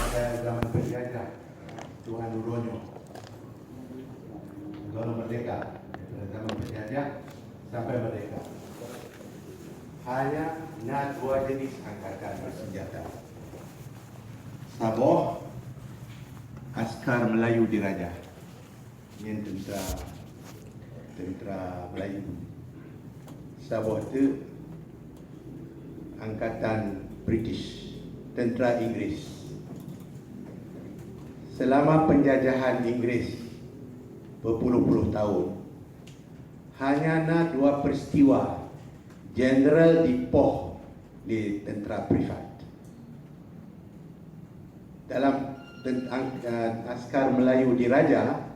Pada zaman penjajah Tuhan Uronyo, zaman merdeka, pada zaman penjajah sampai merdeka, hanya dua jenis angkatan bersenjata. Sabah, Askar Melayu Diraja, ini tentera Melayu. Sabah itu angkatan British, tentera Inggeris. Selama penjajahan Inggeris berpuluh-puluh tahun, hanya dua peristiwa Jenderal dipoh di tentera privat. Dalam Askar Melayu Diraja,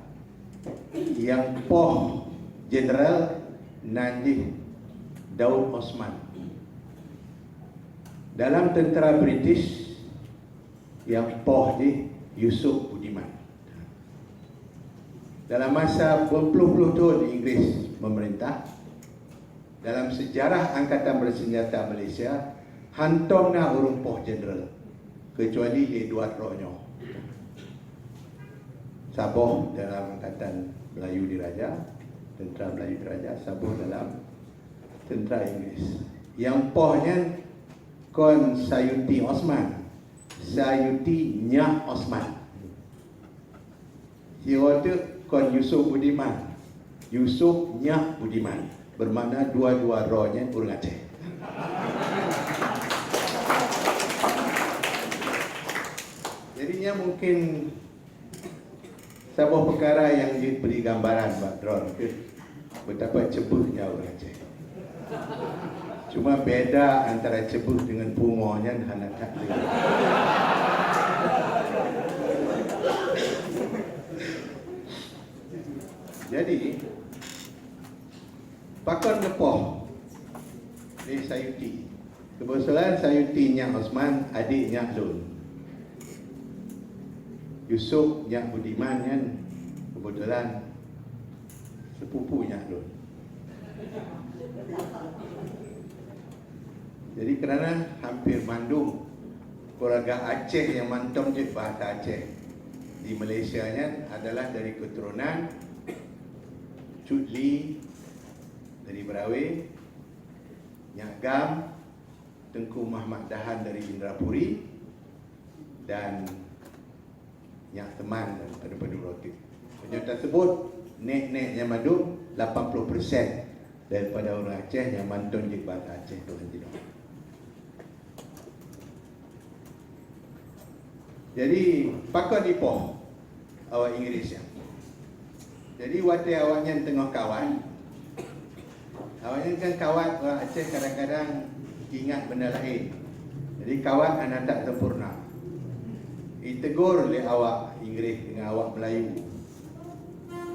yang poh Jenderal Najib Daud Osman. Dalam tentera British, yang poh di Yusuf Budiman. Dalam masa berpuluh-puluh tahun Inggeris memerintah, dalam sejarah Angkatan Bersenjata Malaysia, hantongna urung poh Jenderal, kecuali di dua rohnya. Sabah dalam Angkatan Melayu Diraja, tentera Melayu Diraja, Sabah dalam tentera Inggeris. Yang pohnya kon Sayuti Osman, Sayuti Nyah Osman. Dia tu kon Yusuf Budiman, Yusuf Nyah Budiman, bermakna dua-dua rohnya orang Aceh. Jadinya mungkin sebuah perkara yang diberi gambaran background betapa cebuhnya orang Aceh. Cuma beda antara cebuh dengan pungonya hanya tak boleh. Jadi pakon nepoh di Sayuti. Kebetulan Sayuti Nyah Osman adik Nyah Lun. Yusuf Nyah Budiman kan kebetulan sepupu Nyah Lun. Jadi kerana hampir mandung keluarga Aceh yang mantom je bahasa Aceh di Malaysia nya adalah dari keturunan Cut Lee dari Berawe, Nyak Gam, Tengku Mahmad Dahan dari Indrapuri, dan Nyak Teman daripada Peduroti. Penyakit tersebut nek-neknya madu 80% daripada orang Aceh yang mantun je bahasa Aceh tu tidak. Jadi pakon dipoh awak Inggeris ya. Jadi waktu awaknya tengah kawan, awaknya kan kawan orang Aceh kadang-kadang ingat benda lain. Jadi kawan anak tak sempurna. Ditegur oleh awak Inggeris dengan awak Melayu.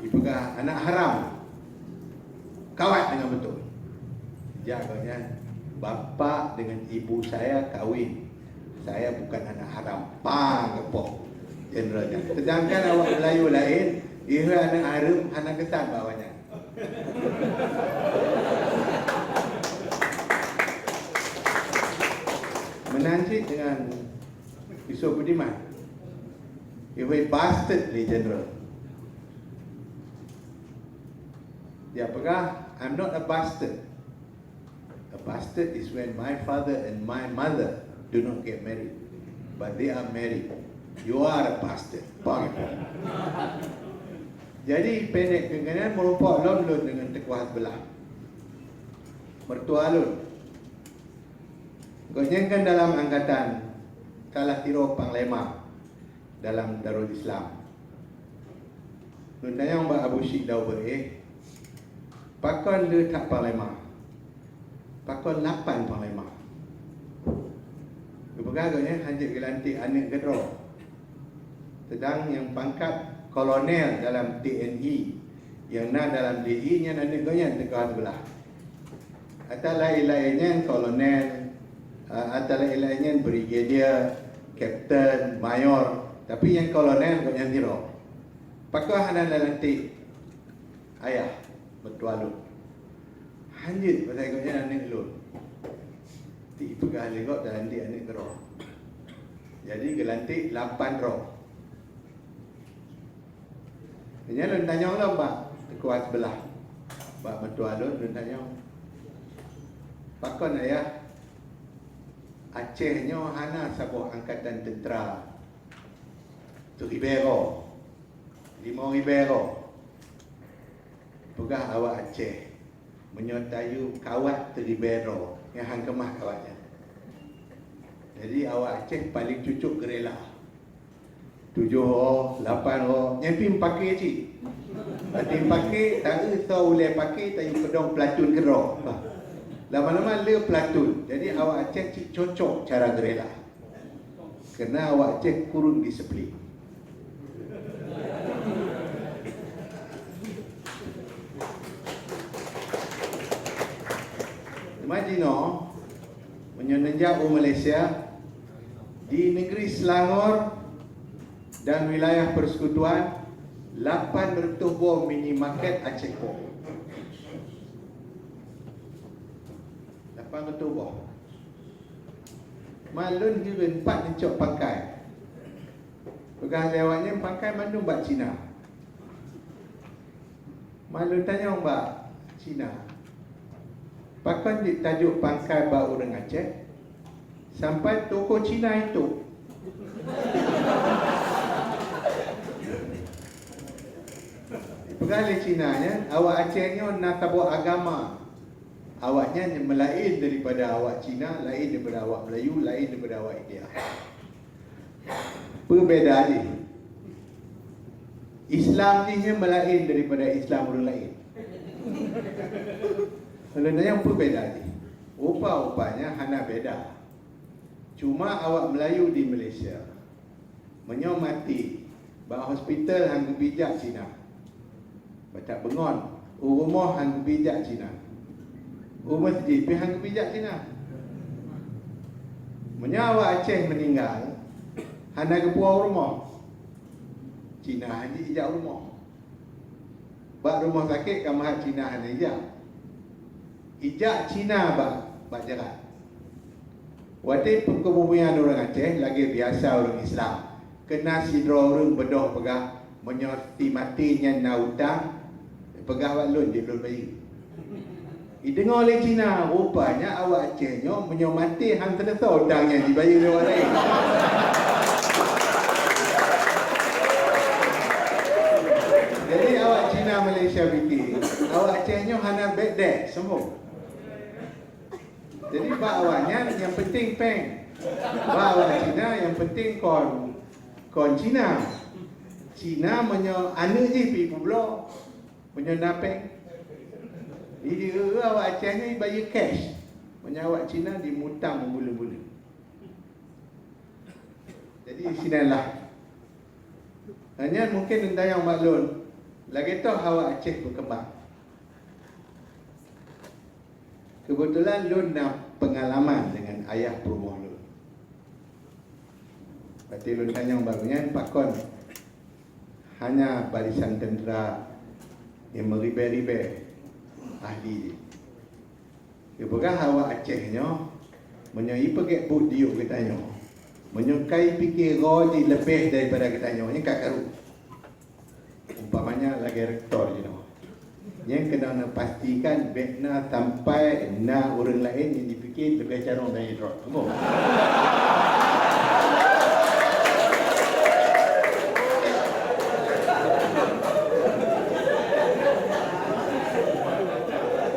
Dipegang anak haram. Kawat dengan betul. Jaganya bapa dengan ibu saya kahwin. Saya bukan anak haram. Pang kepoh Jenderalnya. Sedangkan awak Melayu lain, dia anak haram, anak kesan bawahnya. Menanjit dengan Yusuf Budiman. Dia bastard ni Jenderal. Dia pegang, I'm not a bastard. A bastard is when my father and my mother do not get married, but they are married. You are a bastard. Jadi pendek kengkanian merupakan lon dengan tekuah belah. Mertua lon. Kan dalam angkatan kalah tiro panglima dalam Darul Islam. Lun tanya Mbak Abu Syik Daw pakon le tak panglima. Pakon 8 panglima. Kepegaganya hanya gelantik anak kedua. Sedang yang pangkat kolonel dalam TNI, yang nak dalam DI nya anak goyan tegak sebelah. Atau lain-lainnya kolonel, atau lain-lainnya brigadier, kapten, mayor. Tapi yang kolonel goyan tiro. Pakah hana lantik ayah bertua lu. Hanjit pasal ikutnya anak lun. Ti pegah legok dan lantik anak kerok. Jadi gelantik 8 roh. Dia lun tanya lah mbak, tekuat sebelah. Mbak mertua lun tanya. Pakon ayah, Acehnya hana sebuah angkatan tentera. Tu Ribero. 5 Ribero. Pegah awak Aceh menyertayu kawat Ribero yang hang kemah kawatnya. Jadi awak Aceh paling cucuk gerela. 7 roh, 8 roh, nyempim pakai cik. Nanti pakai, tak tahu boleh pakai, tak pedong pelacun gerok. Lama-lama le pelacun. Jadi awak Aceh cik cocok cara gerela. Kerana awak Aceh kurun disiplin. Imagine menyenenjak Malaysia di negeri Selangor dan wilayah persekutuan 800 buah minimarket Aceh Pok. 800 buah. Malun juga 4 encok pangkai. Pegang lewatnya pangkai mandung Mbak Cina. Malun tanya Mbak Cina, pakon ditajuk pangkai Mbak orang Aceh sampai toko Cina itu. Pegang Cina nya, awak Acehnya nak tabuh agama. Awaknya melain daripada awak Cina, lain daripada awak Melayu, lain daripada awak India. Perbezaan ni. Islam ni melain daripada Islam orang lain. Kalau nanya perbezaan ni. Rupa-rupanya hana beda. Cuma awak Melayu di Malaysia menyomati bahawa hospital hang bijak Cina. Baca bengon, rumah hang bijak Cina. Masjid pihak kebijak Cina. Menyawa Aceh meninggal, hana kepuau rumah Cina hanya ijak rumah. Bak rumah sakit kamar Cina hanya ijak Cina bak jarak. Waktu kebumian orang Aceh lagi biasa orang Islam. Kena sidro orang bedoh pegah menyoti matinya nautang pegah walun di lun bayi. Dengar oleh Cina, rupanya awak Acehnya menyomati hang terasa udangnya dibayar oleh orang lain. Jadi awak Cina Malaysia fikir, awak Acehnya hana bad debt semua. Jadi bak awaknya yang penting peng. Bak awak Cina yang penting kon Cina. Cina menyo anu je pi pula. Menyo napeng. Jadi awak Aceh ni bayar cash. Menyawak Cina dimutang bermula-mula. Jadi sinilah. Hanya mungkin entah yang maklum. Lagi tu awak Aceh berkembang. Kebetulan Lun nak pengalaman dengan ayah perumah Lun. Berarti Lun tanya bagusnya pakon hanya barisan tentera yang meribe-ribe ahli. Dia pegang awak Acehnya menyai pakai buk diuk katanya. Menyukai fikir rodi lebih daripada katanya. Ini kat karu. Umpamanya lagi rektor je noh. Yang kena pastikan bekna sampai na orang lain yang dipikir lebih carong dan hidrot.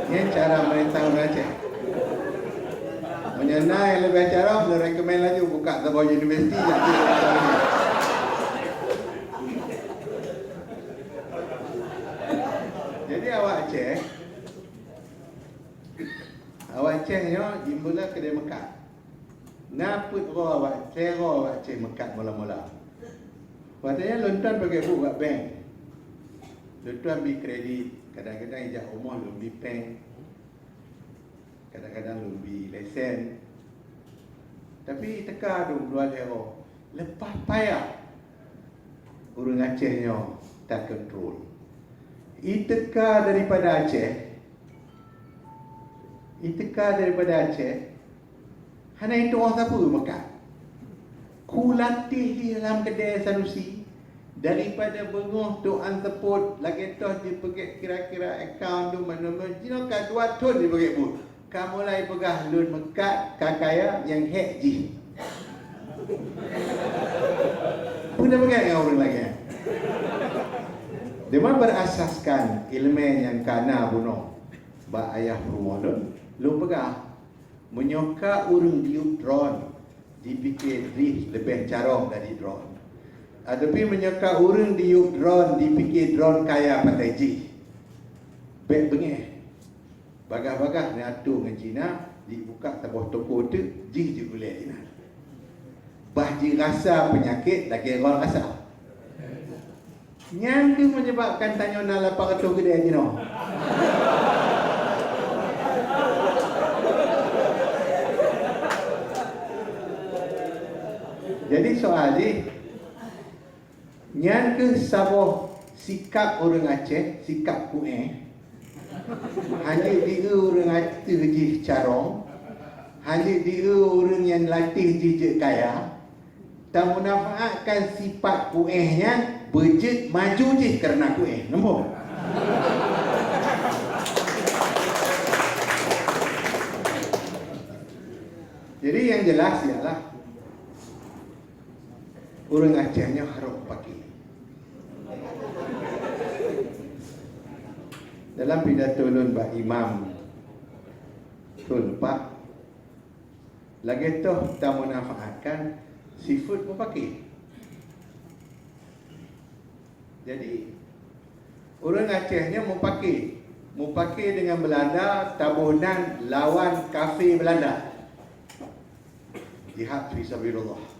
Ini cara merintah orang Aceh. Menyenai lebih cara, boleh rekomen lagi buka sebuah universiti. Jadi awak Acehnya dimula kedai Mekat. Naput awak Aceh Mekat mula-mula. Katanya lontan pakai buku kat bank. Lontan beli kredit. Kadang-kadang ijak rumah lebih bank. Kadang-kadang lebih lesen. Tapi teka tu keluar lero. Lepas payah orang Acehnya tak kontrol. Teka daripada Aceh Itikar daripada Aceh, hanya itu orang siapa makan. Ku latih di dalam kedai Sanusi, daripada bengoh tu anteput, lagi toh dia pergi kira-kira akaun tu mana-mana, kat 2 ton dia pergi pun. Kamu mulai pegah lun mekat, kakaya yang hek ji. Pun dah pegang dengan orang lagi. Dia berasaskan ilmu yang kana bunuh. Ba ayah rumah lu pegah menyoka urung diuk drone dipikir lebih carong dari drone. Tapi menyoka urung diuk drone dipikir drone kaya patai ji. Bek bengeh. Bagah-bagah ni atu dengan Cina dibuka tabuh toko tu ji je boleh Cina. Bah ji rasa penyakit lagi orang rasa. Yang tu menyebabkan tanya nak 800 kedai Cina. Jadi soal ni, yang ke sabuh sikap orang Aceh, sikap kueh, hanya dia orang Aceh je carong, hanya dia orang yang latih je kaya, tak menafaatkan sifat kuehnya, berjet maju je kerana kueh. Nampak? Jadi yang jelas ialah orang Acehnya harus pakai. Dalam pidato lun Pak Imam Tun Pak, lagi toh tak menafaatkan seafood pun pakai. Jadi orang Acehnya mau pakai dengan Belanda, tabunan lawan kafe Belanda. Jihad fisabilillah.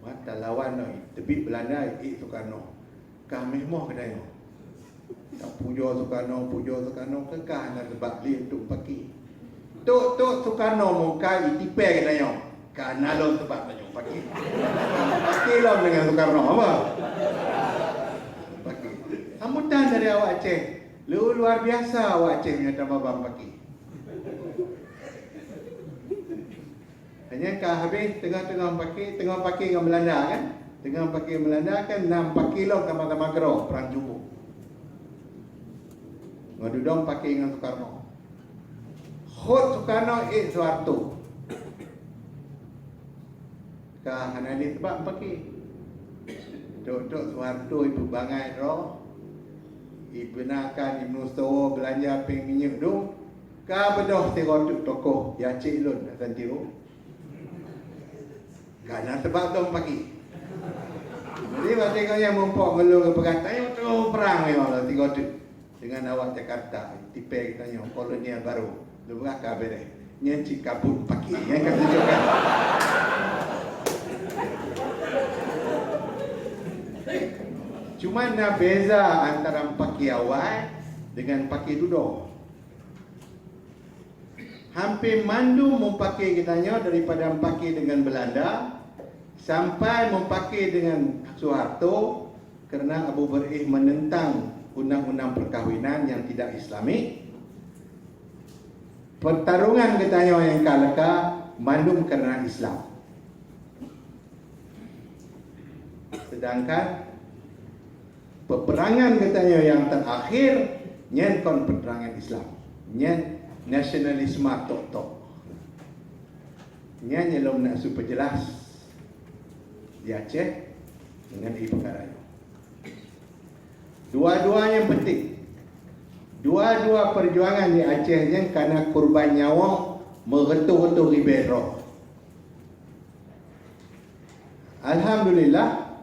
Mata lawan noi, tepi Belanda Soekarno. Kami moh kedai no. Tak puja Soekarno, kekah nak sebab dia untuk pakai. Tok Soekarno muka itipe kedai no. Karena lo sebab banyak pakai. Pakai lo dengan Soekarno apa? Pakai. Sambutan dari awak Aceh. Luar biasa awak Aceh punya tambah pakai. Hanya kah habis tengah pakai dengan Belanda kan? Tengah pakai Belanda kan 6 kilo tambah-tambah gerok perang jumbo. Ngadudong pakai dengan Soekarno. Khot Soekarno Soeharto. Kah hanali sebab pakai. Dok Soeharto ibu bangai roh. Ibenakan Ibnu Sawo belanja peng minyak tu. Kah bedoh terotuk tokoh ya cik lun dan tiru. Karena sebab tu pagi. Jadi waktu kau yang mumpuk ngelung berkata, "Ayo tu perang memang lah tiga tu." Dengan awak Jakarta, tipe kita yang kolonial baru. Lu beraka bere. Nyenci kabut pagi yang kata juga. Cuma nak beza antara pagi awal dengan pagi duduk. Hampir mandu mempakai kitanya daripada mempakai dengan Belanda sampai mempakai dengan Soeharto kerana Abu Berih menentang undang-undang perkahwinan yang tidak Islamik. Pertarungan kitanya yang kalaka mandum kerana Islam. Sedangkan peperangan katanya yang terakhir nyen kon peperangan Islam. Nyen nasionalisme tok-tok. Nyen belum nak super jelas di Aceh dengan perkara itu. Dua-duanya penting. Dua-dua perjuangan di Aceh yang kerana korban nyawa meretuh-retuh libero. Alhamdulillah,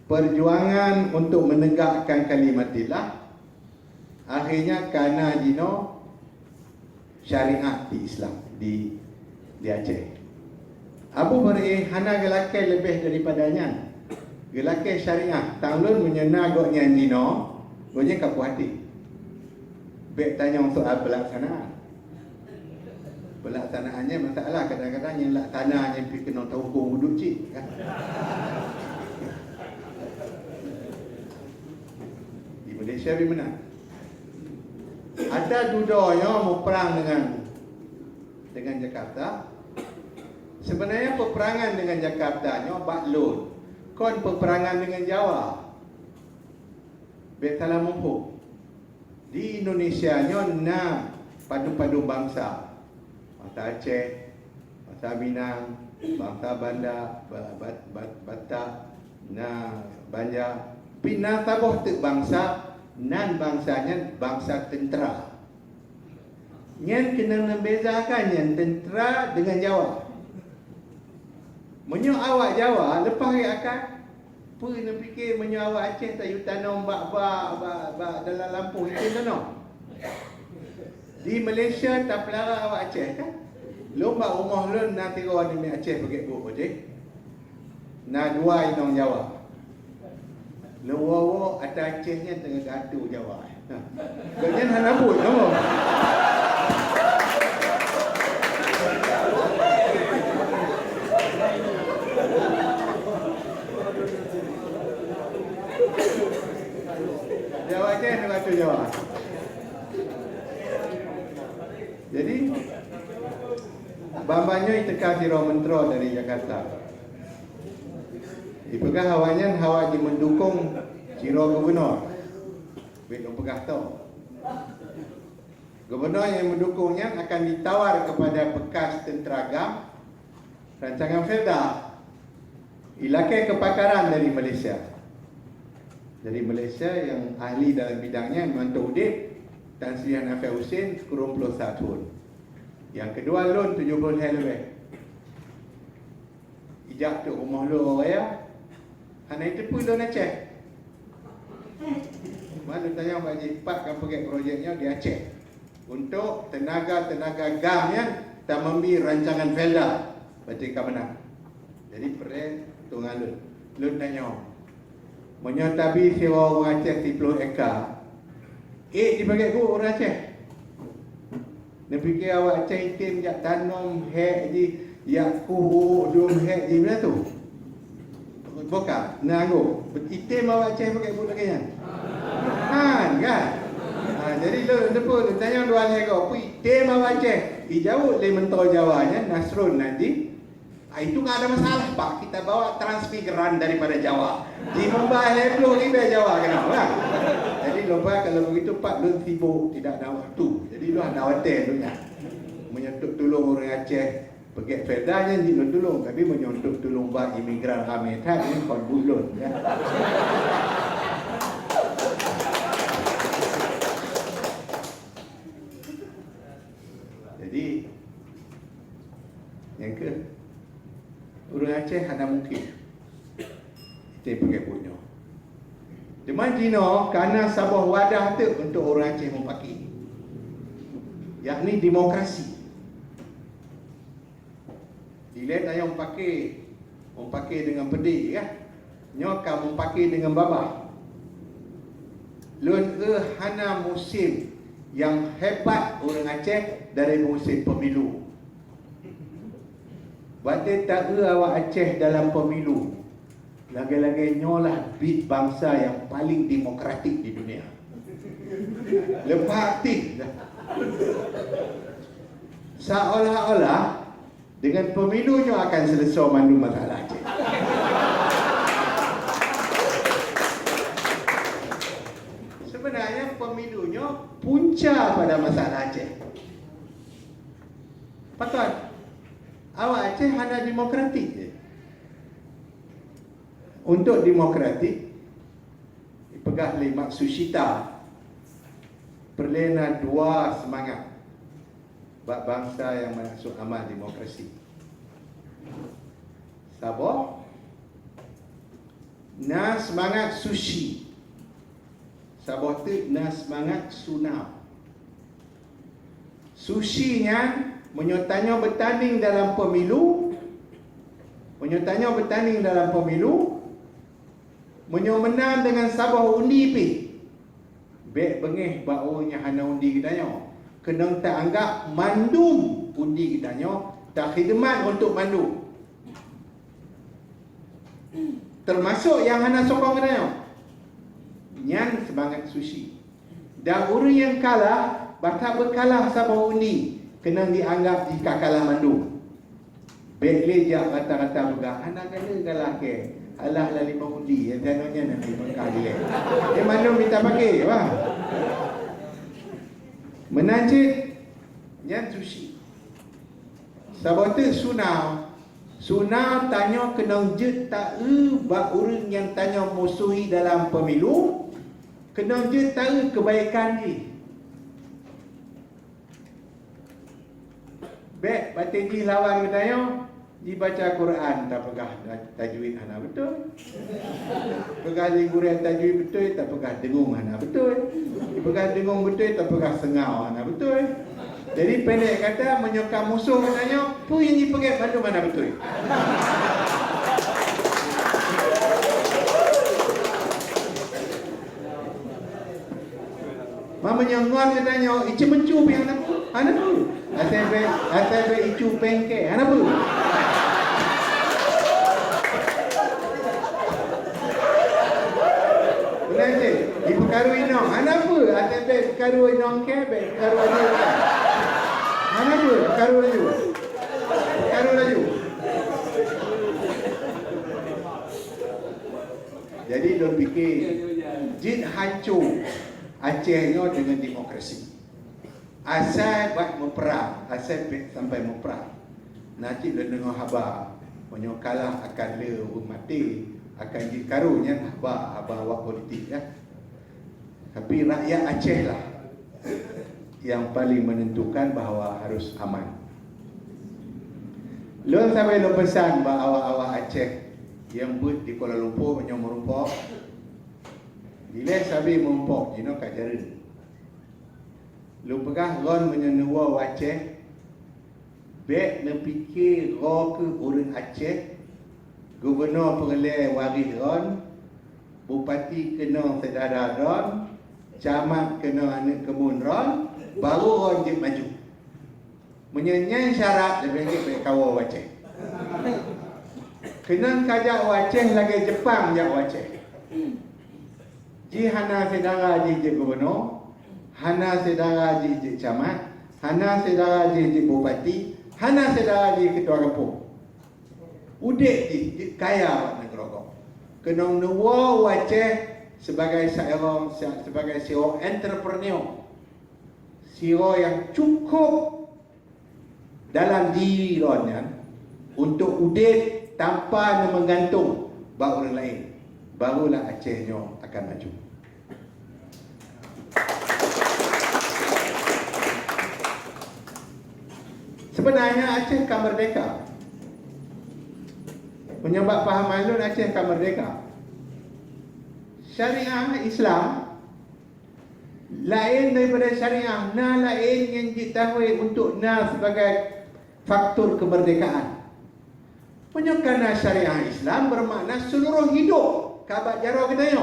perjuangan untuk menegakkan kalimatillah akhirnya kerana dino syariat di Islam di Aceh. Abu Berih hana gelakai lebih daripadanya. Gelakai syariah. Tanglun menyena goknya dino, goknya kapu hati. Bek tanya soal pelaksanaan. Pelaksanaannya masalah kadang-kadang yang laksananya pergi kena tahu hukum wuduk cik kan? Di Malaysia lebih menang. ada dudanya mau perang dengan Jakarta. Sebenarnya peperangan dengan Jakarta nyo baklun. Kon peperangan dengan Jawa. Betalah mumpuk. Di Indonesia nyo na padu-padu bangsa. Bangsa Aceh, bangsa Minang, bangsa Banda, Batak, na Banjar. Pina taboh tu bangsa nan bangsanya bangsa tentera. Nyan kena membezakan yang tentera dengan Jawa. Menyo awak Jawa lepas akan apa nak fikir menyo awak Aceh tak you tanam bak dalam lampu itu tanam. Di Malaysia tak pelara awak Aceh kan? Lomba rumah lu nak tira ni Aceh pakai buku je. Na dua inong Jawa. Lewawa ada Acehnya tengah gaduh Jawa. Banyak hal rambut kamu. Jawa Aceh tengah gaduh Jawa. Jadi bambanya itekah Siro Mentro dari Jakarta. Ipegah hawanya hawa di mendukung Siro Gubernur. Belum pegah tahu. Gubernur yang mendukungnya akan ditawar kepada bekas tentera GAM rancangan Felda ilakai kepakaran dari Malaysia. Dari Malaysia yang ahli dalam bidangnya Mantu Udip Tan Sri Hanafiah Hussein kurun 21 tahun. Yang kedua loan 70 lebih. Ijak tu rumah lu raya. Hana itu pun loan Aceh. Mana tanya Pak Haji Pak kan pakai projeknya di Aceh. Untuk tenaga-tenaga GAM yang tak membi rancangan Felda. Berarti kau menang. Jadi perlu tunggal loan. Loan tanya. Menyatabi sewa orang Aceh 10 ekar. Dipakai ku orang Aceh. Dia fikir awak Aceh itim jak tanam hek je, yak kuhu dum hek je mana tu? Bukan, nangu. Itim awak Aceh pakai budak kan? Kan? Jadi lu tanya dua ni kau, itim awak Aceh. Jauh le mentol Jawanya Nasrun nanti. Itu tak ada masalah Pak, kita bawa transmigran daripada Jawa. Di Mumbai leblo ni biar Jawa kenapa? Jadi lupa kalau begitu Pak lu sibuk tidak ada waktu. Jadi lu ada hotel tu nya. Menyentuh tolong orang Aceh pergi Fedanya ni lu tolong, tapi menyentuh tolong bak imigran kami tak ni kon bulun ya. Jadi yang ke orang Aceh ada mungkin dia pakai punya. Cuma Cina kerana sebuah wadah tu untuk orang Aceh mempaki, yakni demokrasi. Dilihat ayam mempaki dengan pedih ya. Nyoka mempaki dengan babah. Lun hana musim yang hebat orang Aceh dari musim pemilu. Batik tak awak Aceh dalam pemilu. Lagi-lagi nyolah bit bangsa yang paling demokratik di dunia. Lepas aktif dah. Seolah-olah dengan pemilunya akan selesai mandu masalah Aceh. Sebenarnya pemilunya punca pada masalah Aceh. Patut awak Aceh hanya demokratik je. Untuk demokratik pegah lima Sushita perlena dua semangat bak bangsa yang masuk amal demokrasi. Sabah na semangat sushi. Sabah tu na semangat sunam. Sushinya menyertanya bertanding dalam pemilu, menang dengan Sabah undi pi. Bek bengih baunya hana undi kitanya. Kena tak anggap mandum undi kitanya, tak khidmat untuk mandum. Termasuk yang hana sokong kitanya. Nyan semangat sushi. Dan orang yang kalah Batak berkalah sama undi, kena dianggap jika kalah mandu. Bekle jak rata-rata juga, anak kena kalah ke. Alah lah 5 undi, yang tanahnya nanti bengkak dia. Dia mandu minta pakai, wah. Menanjit, yang sushi. Sebab tu Sunau tanya kena je tak bak orang yang tanya musuhi dalam pemilu, kena je tahu kebaikan dia. Baik, batin ji lawan tanya, dibaca Quran tak pegah tajwid hana betul. Pegah lingkuran tajwid betul, tak pegah dengung hana betul. Pegah dengung betul, tak pegah sengau hana betul. Jadi pendek kata, menyokap musuh katanya, pu yang dipegat bandu mana betul. Mamanya ngon katanya, icu mencu yang apa pu? Asal be icu pengke, ana pu? Nanti, ibu karui nong, ana pu? Asal be karui nong ke, be karui nong ke? Mana tu? Karu laju. Jadi dia fikir jin hancur Acehnya dengan demokrasi. Asal buat memperang, asal sampai memperang. Nanti dia dengar khabar menyokalah akan le mati, akan dikarunya khabar awak politik ya. Tapi rakyat Aceh lah yang paling menentukan bahawa harus aman. Lon sampai lo pesan bahawa awak-awak Aceh yang buat di Kuala Lumpur punya merumpok. Bila sabi merumpok, you know kajaran. Lo pegah lon menyenua Aceh, baik nak fikir ro ke orang Aceh, gubernur pengelai waris ron, bupati kena sedara ron, camat kena anak kebun ron, baru orang je maju. Menyanyi syarat lebih baik kawal Aceh. Kena kajak Aceh lagi Jepang jak Aceh. Ji hana sedara ji gubernur, hana sedara ji camat, hana sedara ji bupati, hana sedara ji ketua kampung. Udik ji kaya negara. Kena nuwa Aceh sebagai seorang entrepreneur. Siro yang cukup dalam diri ronnya untuk udet tanpa menggantung bak orang lain, barulah Acehnya akan maju. Sebenarnya Aceh akan merdeka. Menyebab fahaman lu Aceh akan merdeka. Syariah Islam lain daripada syariah, lain yang ditahui untuk sebagai faktor kemerdekaan. Kerana syariah Islam bermakna seluruh hidup. Kabat jarau kita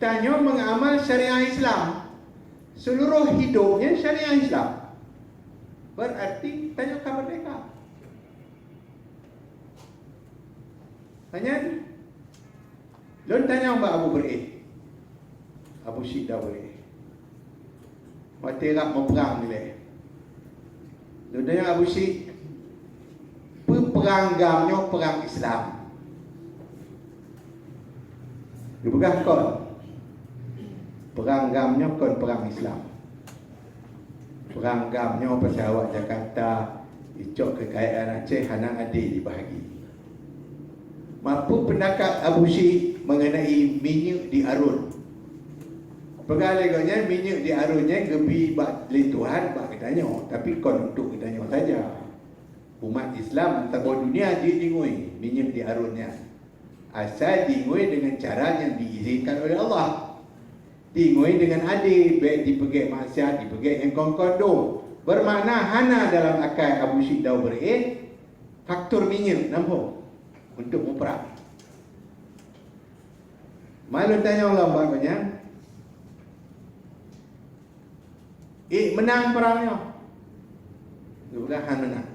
tanya mengamal syariah Islam, seluruh hidupnya syariah Islam. Berarti tanya kemerdekaan. Tanya Lon tanya Mbak Abu Berid, Abu Syid dah boleh mati rak memperang ni. Lon tanya Abu Syid, peranggamnya perang Islam. Dia pegah kon peranggamnya kon perang Islam. Peranggamnya pasal awak Jakarta icok kekayaan Aceh hanang adil dibahagi. Mampu pendapat Abu Syid mengenai minyak di Arun. Pegaleganya minyak di Arunnya gebi bak Tuhan bak katanya, tapi kon untuk katanya saja. Umat Islam tabur dunia dia dingui minyak di Arunnya. Asal dingui dengan cara yang diizinkan oleh Allah. Dingui dengan adil, baik dipegak maksiat, dipegak yang kondo. Bermakna hana dalam akal Abu Syid dah berid faktor minyak nampak untuk memperang. Malu tanya Allah bagusnya, menang perangnya. Dia bilang menang.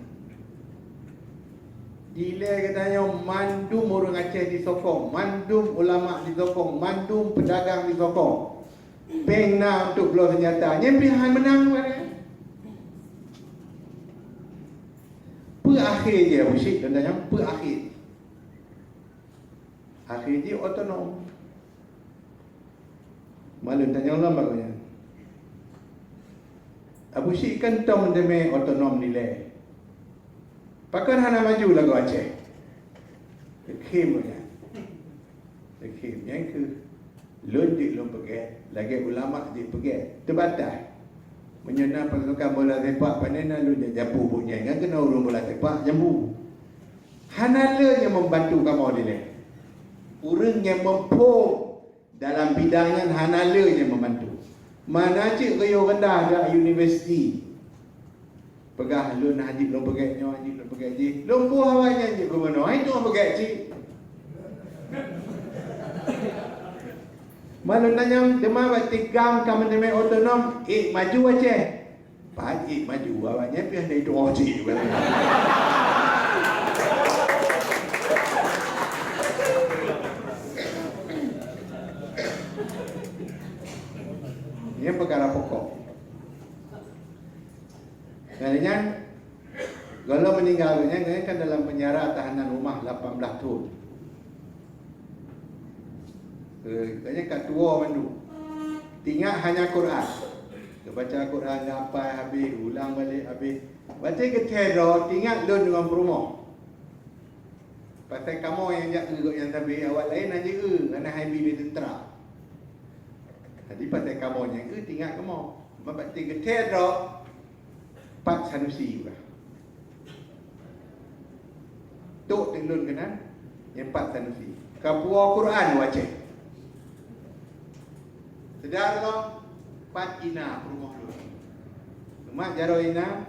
Gila katanya mandum orang Aceh disokong, mandum ulama disokong, mandum pedagang disokong. Peng nak untuk keluar senjata. Yang pilihan menang mana? Perakhir je Abu Syed, tuan-tuan, perakhir. Akhir dia otonom. Malu tanya Allah bagusnya. Abu Syed kan tahu mendeme otonom nilai. Pakai hana maju lagu Aceh. Kekim punya. Kekim yang ke londik lom pergi, lagi ulama dia pergi terbatas. Menyena pasukan bola sepak panena lu dia jambu punya. Ingat kena urung bola sepak jambu. Hanala yang membantu kamu dia. Orang yang mempunyai dalam bidangnya hanala yang membantu. Mana cik kayu rendah dah universiti. Pegah lu nak haji belum pergi nyo haji belum pergi haji. Lumpuh awaknya je ke mana? Itu orang pergi cik. Malu nanya demam batikam kamu demi otonom maju aja. Pak maju awaknya pian dari doa cik juga. Ini perkara pokok. Sebenarnya kalau meninggalnya kan dalam penjara tahanan rumah 18 tahun. Kayaknya kat tua mandu. Tinggal hanya Quran. Dia baca Quran sampai habis, ulang balik habis. Baca ketera tinggal lun dengan perumah. Pasal kamu yang jaga yang tapi awak lain aja kerana habi di tentera. Jadi pasal kamu yang tinggal kamu. Baca ketera Pak Sanusi juga. Tok tenlun kena yang Pak Sanusi. Kapua Quran baca. Sedar lo Pak Ina rumah lu. Rumah jaro Ina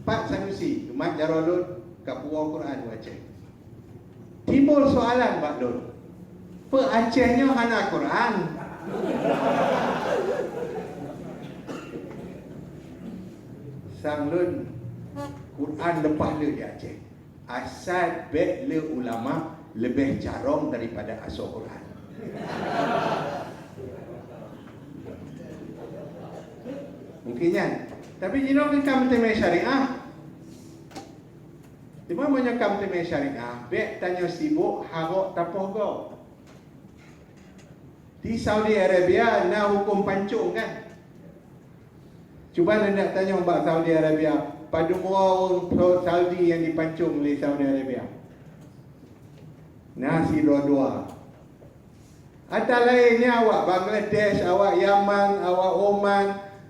Pak Sanusi, rumah jaro lu kapua Quran baca. Timbul soalan Pak Lun. Pe Acehnya hana Quran. Sang Lun Quran lepas le di Aceh. Asal bet le ulama lebih carong daripada asal Quran. Mungkinnya. Tapi jino kan kamu temui syariah. Di mana banyak kamu temui syariah? Bet tanya sibuk harok tapoh go. Di Saudi Arabia nak hukum pancung kan? Cuba anda tanya mbak Saudi Arabia, pada orang Saudi yang dipancung oleh Saudi Arabia. Nasi dua-dua. Atau lainnya awak Bangladesh, awak Yaman, awak Oman,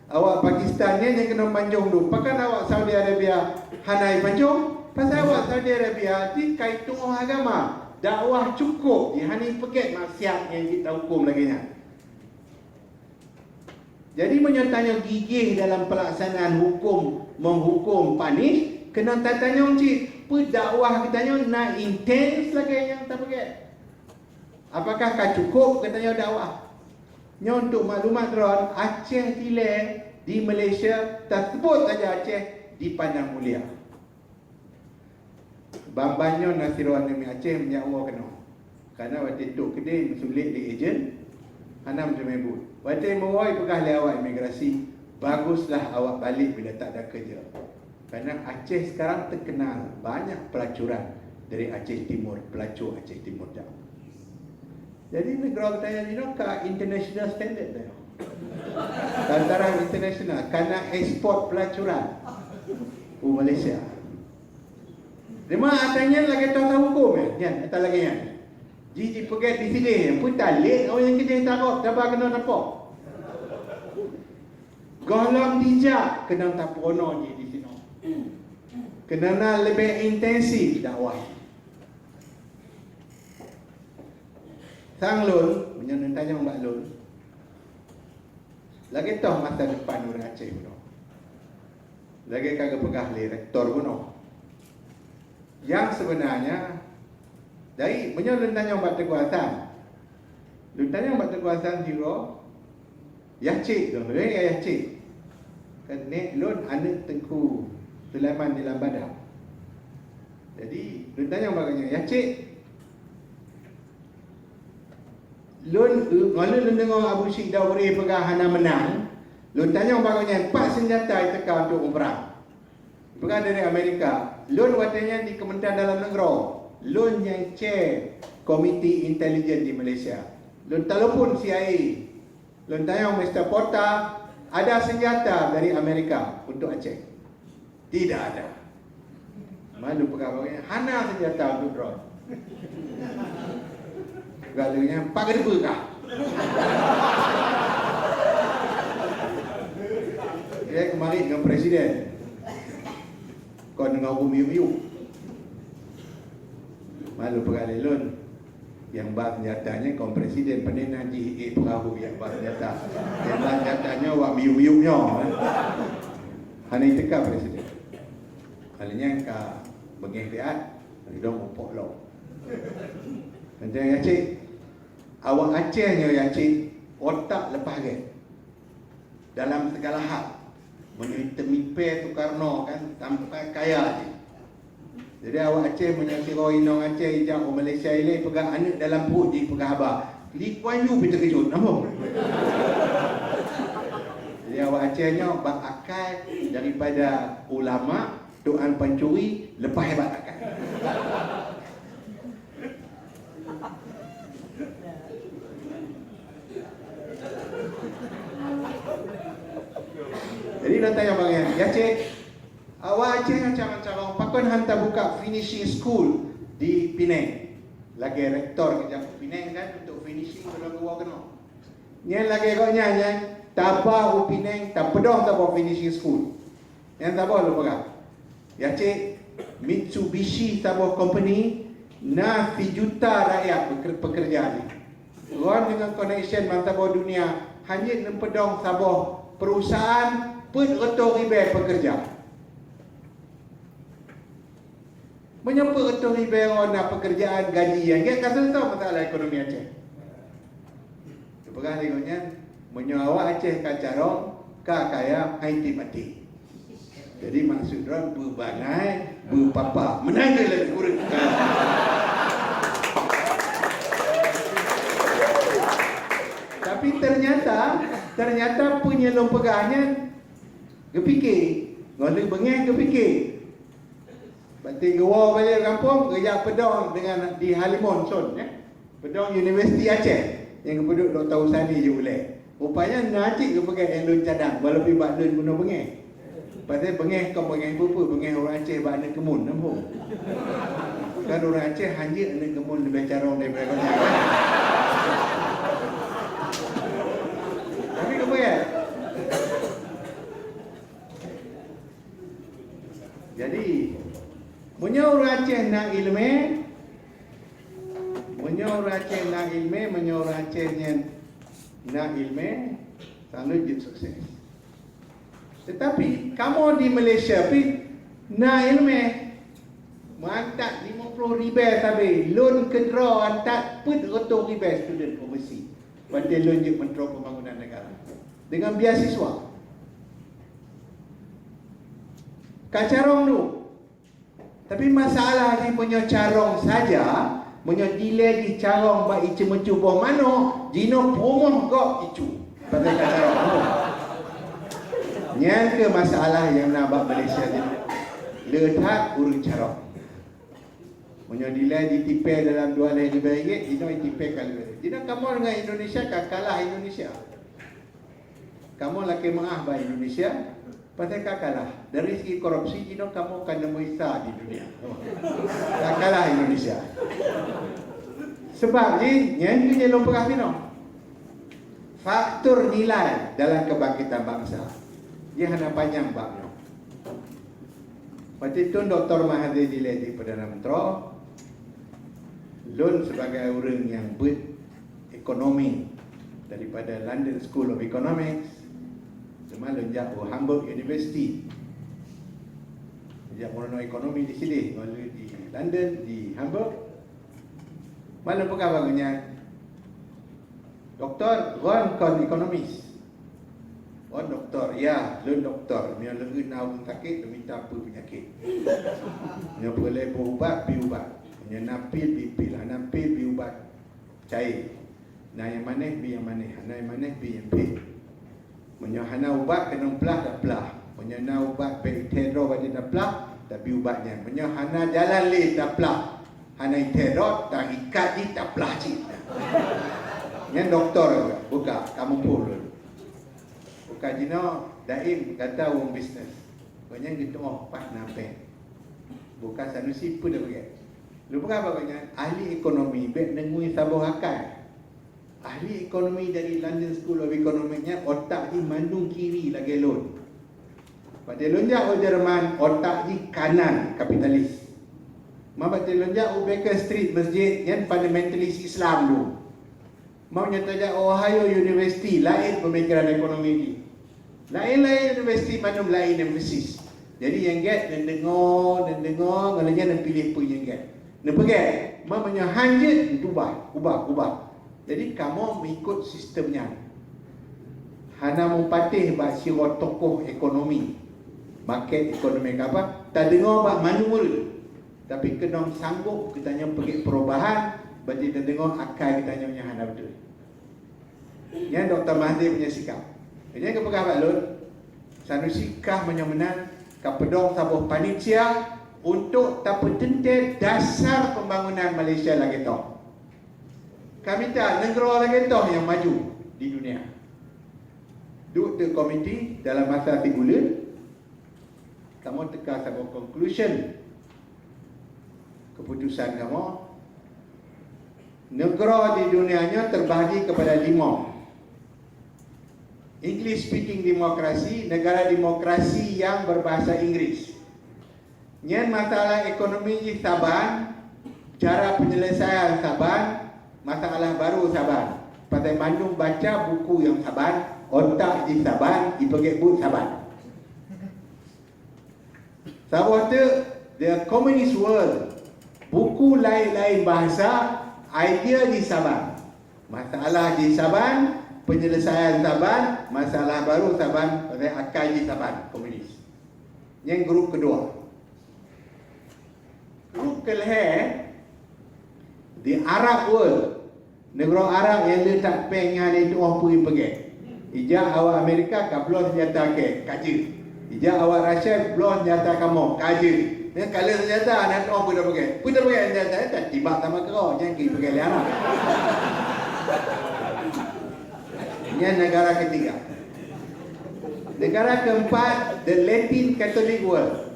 awak Pakistan ni yang kena pancung dulu. Pakan awak Saudi Arabia hanai pancung? Pasal awak Saudi Arabia di kaitung agama. Dakwah cukup. Dia hani pekat maksiat yang kita hukum lagi nya. Jadi menyertanya gigih dalam pelaksanaan hukum, menghukum panis, kena tanya cik, apa dakwah katanya nak intens lagi yang tak pekat. Apakah kah cukup katanya dakwah? Nya untuk maklumat Ron, Aceh Tile di Malaysia tersebut saja Aceh dipandang mulia. Bambanyo Nasiruan Nami Aceh menyawa kena. Karena waktu itu kedai sulit di ejen, hanam jemebut. Waktu mewai pegah lewat imigrasi, baguslah awak balik bila tak ada kerja. Karena Aceh sekarang terkenal banyak pelacuran dari Aceh Timur, pelacur Aceh Timur dah. Jadi negara kita ni ke international standard dah. Tataran international karena ekspor pelacuran Malaysia. Lima atanya lagi tahu hukum ya, tak lagi ya. Jiji pergi di sini, pun tak leh orang yang kita takut, dapat kena nampak. Golam dijak kena tak pono di sini. Kena lebih intensif dakwah. Sang Lun, menyana tanya Mbak Lun. Lagi tahu masa depan orang Aceh pun. Lagi kagak pegah le rektor pun. Yang sebenarnya dari menyana tanya Mbak Teguasan. Lun tanya Mbak Teguasan jiro Yacik tu, mereka Yacik. Kan nek Lun anak Tengku Sulaiman di Lambada. Jadi Lun tanya Mbak Yacik, Lun dengar Abu Syed Dawri pegahana menang. Lun tanya bagusnya, pak senjata yang teka untuk perang. Bukan dari Amerika. Lun watanya di Kementerian Dalam Negeri. Lun yang chair Komiti Intelijen di Malaysia. Lun telefon CIA. Lun tanya Mr. Porta, ada senjata dari Amerika untuk Aceh? Tidak ada. Malu pegawainya, hana senjata untuk drone. Pegawainya, pak kedua kah? Dia kemarin dengan Presiden. Kau dengar bumi-bumi. Malu pegawai lun. Yang bab nyatanya kaum Presiden pandai naji perahu yang bab nyata. Yang bab nyatanya wak miu-miunya. Hanya teka Presiden. Halnya ka bengih liat, dong upok lo. Macam Aceh, awak Acehnya Aceh otak lepas ke dalam segala hal. Menurut temipe tu karno kan sampai kaya je. Jadi awak Aceh menyakira inong Aceh ijak ke Malaysia ini pegang anak dalam perut je pegang abah. Li Kuan Yew pun terkejut, nampak? Jadi awak Acehnya bak akal daripada ulama, Tuan pencuri lepas hebat akal. Jadi nak tanya bang ya, Cik, awak Aceh macam pakon hantar buka finishing school di Penang. Lagi rektor kerja Penang kan untuk finishing kalau gua kena. Yang lagi kau nyanyi, tabah u Penang, tak pedong tabah finishing school. Yang tabah lu pegang. Ya Cik, Mitsubishi tabah company na 3 juta rakyat pekerja ni. Orang dengan connection mantabah dunia hanya nempedong tabah perusahaan pun otoribe pekerja. Menyapa otoribe orang pekerjaan gaji yang dia kata tahu masalah ekonomi Aceh. Pegang tengoknya menyawak Aceh kacarong kaya haiti mati. Jadi maksud orang berbanai, berpapa, menang dia lebih kurang. Tapi ternyata penyelong pegahnya kepikir, ngoleh bengeng kepikir. Berarti gawa balik kampung, kerja pedong dengan di Halimon Son, ya. Pedong Universiti Aceh yang penduduk Dr. Usani je boleh. Rupanya najik ke pegang yang lun cadang, walaupun bak lun guna bengeng. Pasal bengeng kau bengeng apa? Bengeng orang Aceh bak anak kemun, nampak? Kan orang Aceh hanya anak kemun lebih carong daripada kau kan? Tapi apa ya? Jadi, punya orang Aceh nak ilmu, punya orang Aceh nak ilmu, punya orang Aceh nak ilmu, selalu jadi sukses. Tetapi, kamu di Malaysia pi nak ilmu, mantap 50,000 tapi loan kedra antak pun 100,000 student overseas. Pada loan je Menteri Pembangunan Negara dengan beasiswa. Kacarong tu. Tapi masalah ni punya carong saja, punya delay di carong bak icu mencu bawah mana, jino promoh kok icu. Pasal kacarong tu. Yang ke masalah yang nak bak Malaysia ni. Letak urut carong. Punya delay ditipai dalam 2 hari lebih ringgit, jino ditipai kali. Jino kamu dengan Indonesia kalah Indonesia. Kamu laki mengah bak Indonesia, pasal kalah. Dari segi korupsi, jino kamu akan nemu isa di dunia. Kalah Indonesia. Sebab ni, yang itu je lupa kasih no. Faktor nilai dalam kebangkitan bangsa. Dia hanya panjang bab no. Lepas itu Dr. Mahathir dilihat di Perdana Menteri, Lun sebagai orang yang berekonomi daripada London School of Economics, cuma Lun jatuh Hamburg University. Dia mono ekonomi di sini, melalui di London, di Hamburg. Mana pegawai bagusnya? Doktor, Ron kon ekonomis. Ron doktor, ya, Lun doktor. Dia lagi nak sakit, dia minta apa penyakit. Dia boleh berubat, pi ubat. Dia nak pil, pi pil. Nak pil, pi ubat cair. Na yang mana bi yang mana, hana yang mana bi yang bi. Menyo hana ubat kena pelah dah pelah. Menyo na ubat be teror bagi dah pelah, tapi ubatnya. Menyo hana jalan le dah pelah. Hana teror tak ikat di tak pelah cik. Yang doktor buka kamu pun. Buka jino daim kata wong bisnes. Banyak gitu pas nampak. Buka Sanusi pun dah pergi. Lupa apa banyak ahli ekonomi bet nengui sabuh akal. Ahli ekonomi dari London School of Economics-nya otak di mandung kiri lagi loan. Pada lonjak o Jerman otak di kanan kapitalis. Pada lonjak o Baker Street masjid yang fundamentalis Islam tu. Mau nyata Ohio University lain pemikiran ekonomi ni. Lain-lain universiti mandung lain emphasis. Jadi yang get dan dengar ngalanya dan pilih pun yang get. Nak pergi, mamanya hanjit ubah. Jadi kamu mengikut sistemnya. Hana mempatih bak siro tokoh ekonomi. Market ekonomi apa? Tak dengar bak manual. Tapi kena sanggup kita hanya pergi perubahan. Berarti kita dengar akal kita hanya hana betul. Yang Dr. Mahathir punya sikap. Jadi kepada Pak Lun, Sanusi kah menyemenan kapedong sabuh panitia untuk tapetentet dasar pembangunan Malaysia lagi tau. Kami tak negara lagi tau yang maju di dunia. Duduk di komiti dalam masa 3 bulan, kamu teka sabuh conclusion keputusan kamu. Negara di dunianya terbahagi kepada 5. English speaking demokrasi, negara demokrasi yang berbahasa Inggeris. Yang masalah ekonomi di Saban, cara penyelesaian Saban, masalah baru Saban. Pada Bandung baca buku yang Saban, otak di Saban, dipakai but Saban. Sabah tu, the communist world, buku lain-lain bahasa, idea di Saban. Masalah di Saban, penyelesaian Saban, masalah baru Saban, akal di Saban, komunis. Yang grup kedua. Grup kelihatan, the Arab world, negara Arab yang letak pengah itu orang pergi. Ijak awak Amerika, kabelon senjata ke, kaji. Ijak awak Rusia, belon senjata kamu, kaji. Dan kalau senjata, nanti orang pergi. Pergi senjata, tak tiba sama kau, jangan pergi le Arab. Yang negara ketiga. Negara keempat, the Latin Catholic world,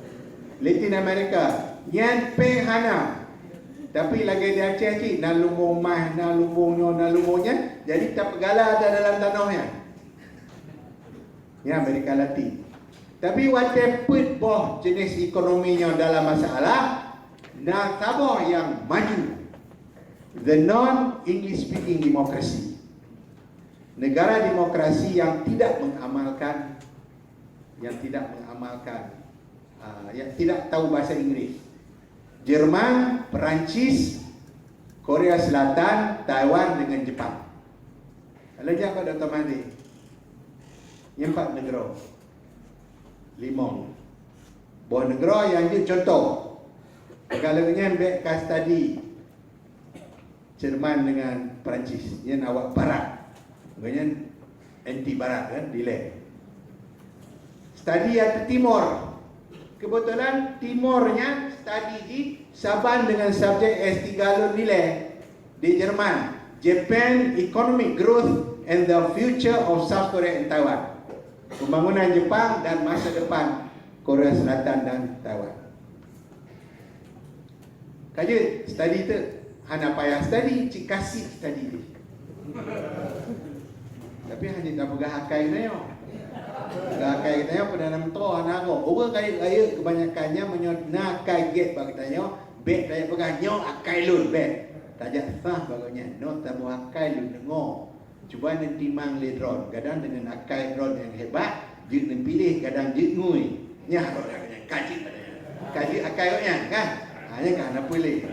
Latin America, yang penghana. Tapi lagi dia cik nalumong mah, nalumongnya, jadi tak pegala ada dalam tanahnya. Yang Amerika Latin. Tapi whatever boh jenis ekonominya dalam masalah, nak Sabah yang maju, the non-English speaking democracy. Negara demokrasi yang tidak mengamalkan, yang tidak tahu bahasa Inggeris. Jerman, Perancis, Korea Selatan, Taiwan dengan Jepang. Kalau jawab Dr. Mahdi, yang 4 negara, 5. Buah negara yang dia contoh. Kalau dengan back case tadi, Jerman dengan Perancis, yang awak barat. Maknanya anti barat kan, delay. Study at Timor. Kebetulan Timornya study di Saban dengan subjek S3 Lun nilai di Jerman. Japan Economic Growth and the Future of South Korea and Taiwan. Pembangunan Jepang dan masa depan Korea Selatan dan Taiwan. Kaji study tu hanya payah study, cik kasih study ni. Tapi hanya tak pegang akai kita yo. Pegang akai kita yo Perdana Menteri anak ko. Orang kaya kebanyakannya menyona akai get bagi kita yo. Bet saya pegang nyo akai lun bet. Tajak sah bagusnya. No tamu akai lun dengar. Cuba nanti mang le drone. Kadang dengan akai drone yang hebat, jik nan pilih kadang jik ngui. Nya orang kaji pada. Kaji akai nya kan. Hanya kan nak pilih.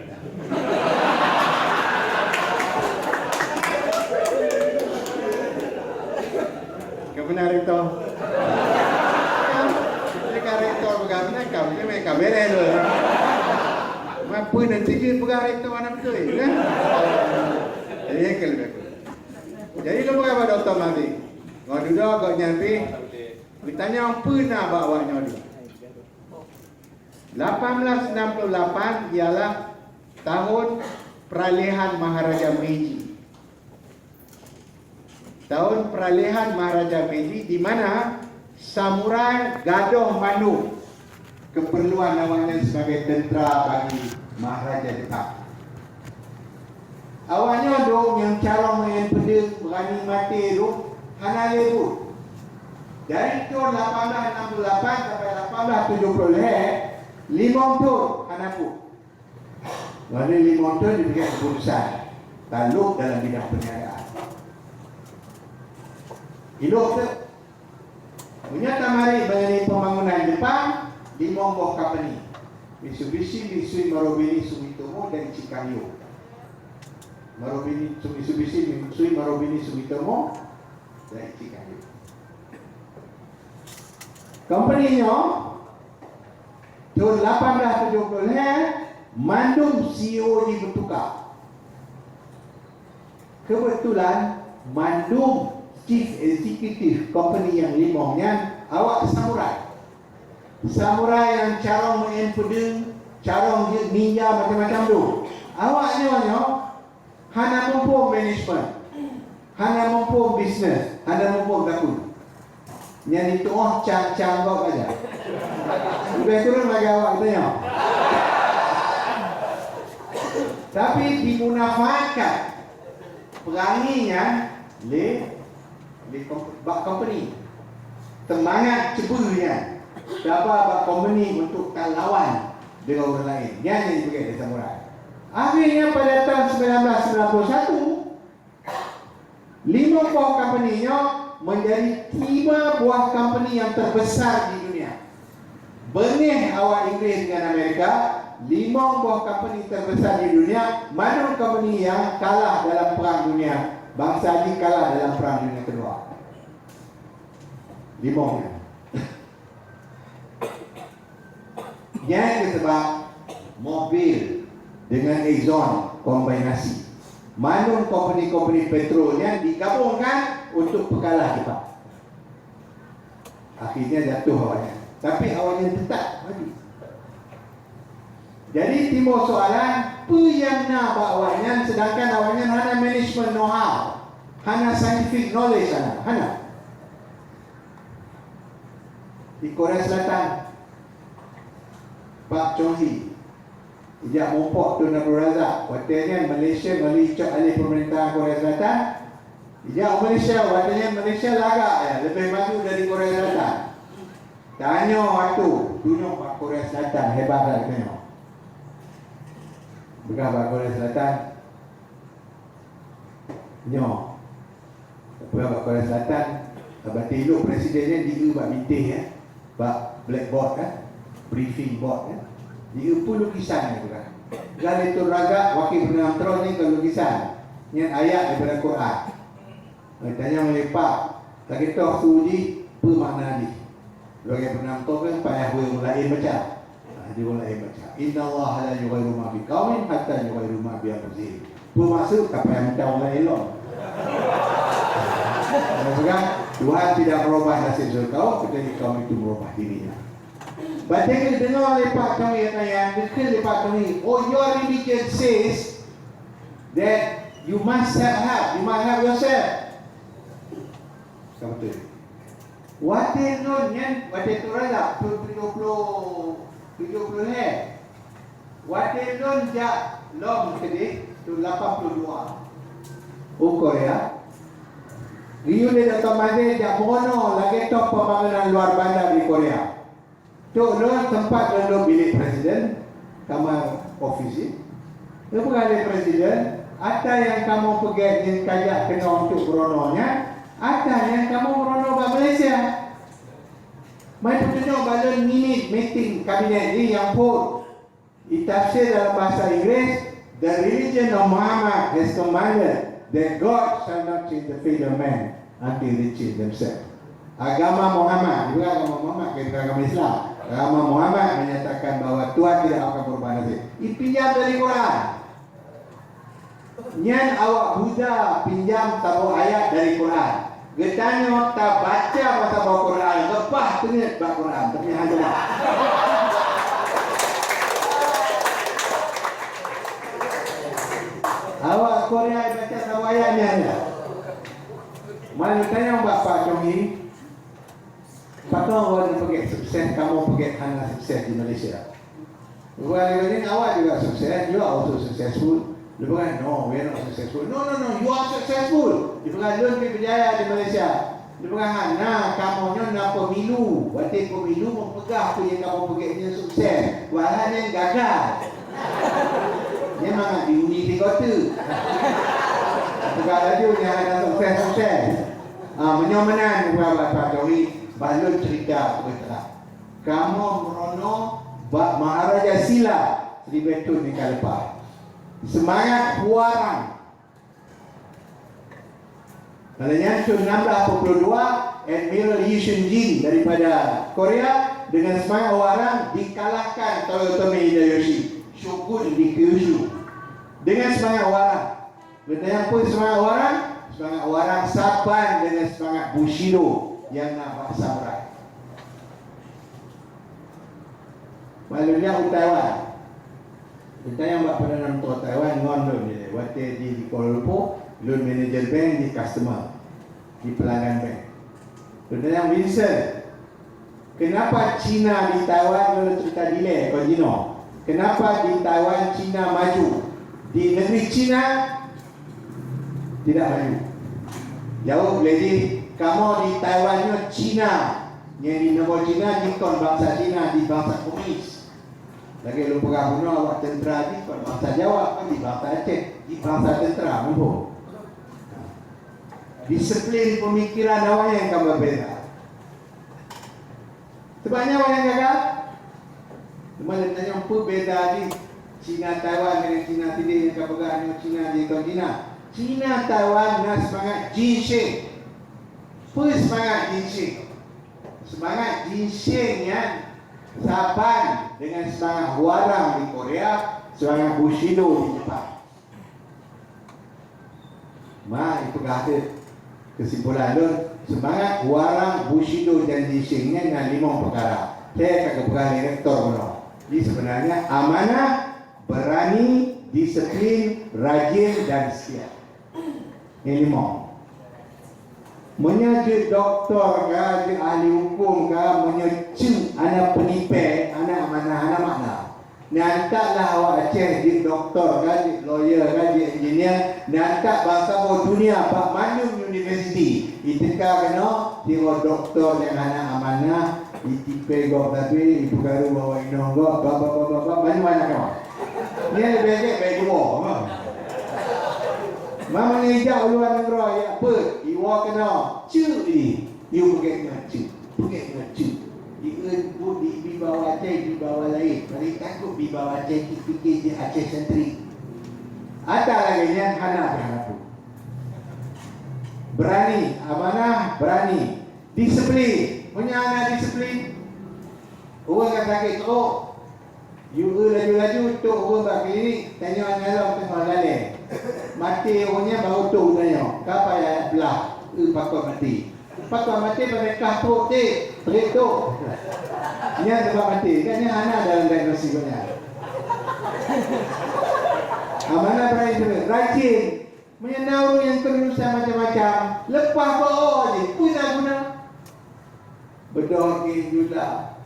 Benar itu. Jika rektor bagaimana kau ni mereka beres tu. Mampu nanti je pegang rektor mana betul kan? Jadi yang kelebih. Jadi lu berapa Dr. Mahdi? Ngau duduk kau nyampi. Ditanya apa nak bawa nyodu. 1868 ialah tahun peralihan Maharaja Meiji. Tahun peralihan Maharaja Meiji di mana samurai gaduh mandu keperluan awaknya sebagai tentera bagi Maharaja Jepang. Awaknya dong yang cara main pedang berani mati tu hana lebu. Dari tahun 1868 sampai 1870 5 tahun hana pun. Lalu 5 tahun diberikan keputusan taluk dalam bidang perniagaan. Hidup tu menyata mari mengenai pembangunan Jepang 5 buah company Mitsubishi, Mitsui, Marubeni, Sumitomo dan Chikanyo. Mitsubishi, Mitsui, Marubeni, Sumitomo dan Chikanyo. Company-nya tahun 1870 Mandung CEO dibertukar. Kebetulan Mandung Chief Executive Company yang limongnya awak samurai. Samurai yang cara main pedang, cara ninja macam-macam tu. Awaknya hana mampu management, hana mampu business, hana mampu takut. Yang itu cang-cang kau aja. Lebih kurang lagi awak tanya. Tapi dimunafaatkan peranginya le company. Semangat ceburnya dapat company untuk lawan dengan orang lain. Yang ini sebagai samurai. Akhirnya pada tahun 1991 5 buah company-nya menjadi 5 buah company yang terbesar di dunia. Benih awak Inggeris dengan Amerika, 5 buah company terbesar di dunia. Mana company yang kalah dalam perang dunia? Bangsa ini kalah dalam perang dunia kedua. 5-nya. Yang sebab mobil dengan Exxon kombinasi. Mana company-company petrolnya digabungkan untuk pekalah Jepang. Akhirnya jatuh awalnya. Tapi awalnya tetap maju. Jadi timbul soalan, apa yang nak awalnya sedangkan awalnya hana management know-how, hana scientific knowledge hana. Di Korea Selatan, Pak Chong Hee sejak mumpuk Tun Abdul Razak, waktunya Malaysia melicok alih pemerintahan Korea Selatan. Sejak Malaysia, waktunya Malaysia lagak lebih maju dari Korea Selatan. Tanya waktu tunjuk Pak Korea Selatan hebat tak tanya. Bukan Pak Korea Selatan. Tanya. Bukan Pak Korea Selatan. Sebab teluk presidennya dia buat meeting Pak blackboard briefing board dia pun lukisan itu kan. Ghalitul Razak wakil Perdana Menteri ni kalau lukisan. Ini ayat daripada Quran. Tanya oleh Pak, lagi tahu suji apa makna ni? Sebagai Perdana Menteri kan payah mulai baca. Dia mulai baca. Inna Allah la yughayyiru ma bi qaumin hatta yughayyiru ma bi anfusihim. Bermaksud tak payah minta orang elok. Maksudnya Tuhan tidak merubah nasib kaum kecuali kaum itu merubah dirinya. Baca dengar oleh Pak Kami yang dekil oleh Pak Kami. Oh, your religion says that you must have help, you must have yourself. Sama tu. Waktu nonnya, waktu tu rasa 70 waktu non jak lom tadi tu 82. Oh Korea. Rio de Dato Made jak mono lagi top pembangunan luar bandar di Korea. Tu non tempat duduk bilik presiden, kamar ofisi. Tu bukan presiden. Ada yang kamu pergi dengan kajak kena untuk berononya. Ada yang kamu berono ke Malaysia. Mai tunjuk balon minute meeting kabinet ni yang pun ditafsir dalam bahasa Inggeris. The religion of Muhammad has commanded that God shall not change the fate of man until they change themselves. Agama Muhammad, bukan agama Muhammad, kita agama Islam. Agama Muhammad menyatakan bahawa Tuhan tidak akan berubah nasib. Dipinjam dari Quran. Nyan awak budak pinjam satu ayat dari Quran. Getanya tak baca pasal bawa Quran, lepas tengok baca Quran, tapi hanya lah. Awak Korea baca satu ayatnya ada. Mana tanya Bapak Chong ini, patut awak pergi sukses, kamu pergi hanya sukses di Malaysia. Bukan ini awak juga sukses, you are also successful. Dia berkata, no, we are not successful. No, you are successful. Dia berkata, lu lebih berjaya di Malaysia. Dia berkata, nah, kamu nak pemilu. Waktu pemilu mempegah apa yang kamu pergi sukses. Walau yang gagal. Dia memang diundi di kota. Pegah laju yang ada sukses. Menyomanan Pak Jokowi, balun cerita berita. Kamu merono Maharaja Sila di Betul di Kalepa. Semangat huarang. Malahnya 1642 Admiral Yi Shunjin daripada Korea dengan semangat huarang dikalahkan Toyotomi Hideyoshi Shogun di Kyushu dengan semangat huarang. Bertanya apa semangat huarang? Semangat huarang saban dengan semangat Bushido yang nak buat samurai. Malahnya Taiwan. Kita yang buat Perdana Menteri Taiwan ngon loan dia. Waktu di Kuala Lumpur, loan manager bank di customer, di pelanggan bank. Kita yang Vincent, kenapa China di Taiwan loan cerita delay kau Gino? Kenapa di Taiwan China maju? Di negeri China tidak maju. Jauh lagi, kamu di Taiwannya China, yang di negara China dikon bangsa China di bangsa komunis. Lagi lu pegang guna awak tentera ni pada bahasa Jawa kan di bahasa Aceh, di bahasa tentera mampu. Disiplin pemikiran awak yang kamu berbeza. Sebabnya awak yang gagal. Cuma dia tanya apa beza ni Cina Taiwan dengan Cina Tidin yang kamu pegang dengan Cina di China. Cina Taiwan nak semangat ginseng. Apa semangat ginseng? Semangat ginseng yang saban dengan semangat huarang di Korea, semangat Bushido di Jepang. Itu kata kesimpulan tu, semangat huarang, Bushido dan ginsengnya dengan 5 perkara. Saya akan pegang direktor pula. Jadi sebenarnya amanah, berani, disiplin, rajin dan setia. Ini 5. Menjadi doktor ke, ahli hukum ke, menyecuk anak penipai, anak mana, anak makna. Nantaklah awak Aceh di doktor ke, di lawyer ke, di engineer. Nantak bangsa dunia, Pak Mandung University. Itika kena, tengok doktor yang anak amanah, itipai gok tapi, ibu garu bawa inong gok, bapak, banyak-banyak kau. Ini lebih baik dua. Mama ni hijau luar negara ya apa? Iwa kena cuk ni. You pergi dengan cuk. Pergi dengan cuk. Di bawah Aceh, di bawah lain. Mari takut di bawah Aceh, fikir di Aceh sentri. Ada lagi yang hana berharap. Berani, amanah, berani. Disiplin. Punya anak disiplin. Orang yang sakit teruk. You laju-laju tu orang tak klinik, tanya nyala tengah lalai. Mati orangnya baru tu tanya. Kapa ya belah? Patut mati. Patut mati mereka tu terik tu. Nya sebab mati. Kan yang anak dalam diagnosis punya. Mana berani tu? Rajin. Menyenau yang kelulusan macam-macam. Lepas bawa je. Guna. Berdoa ke juga.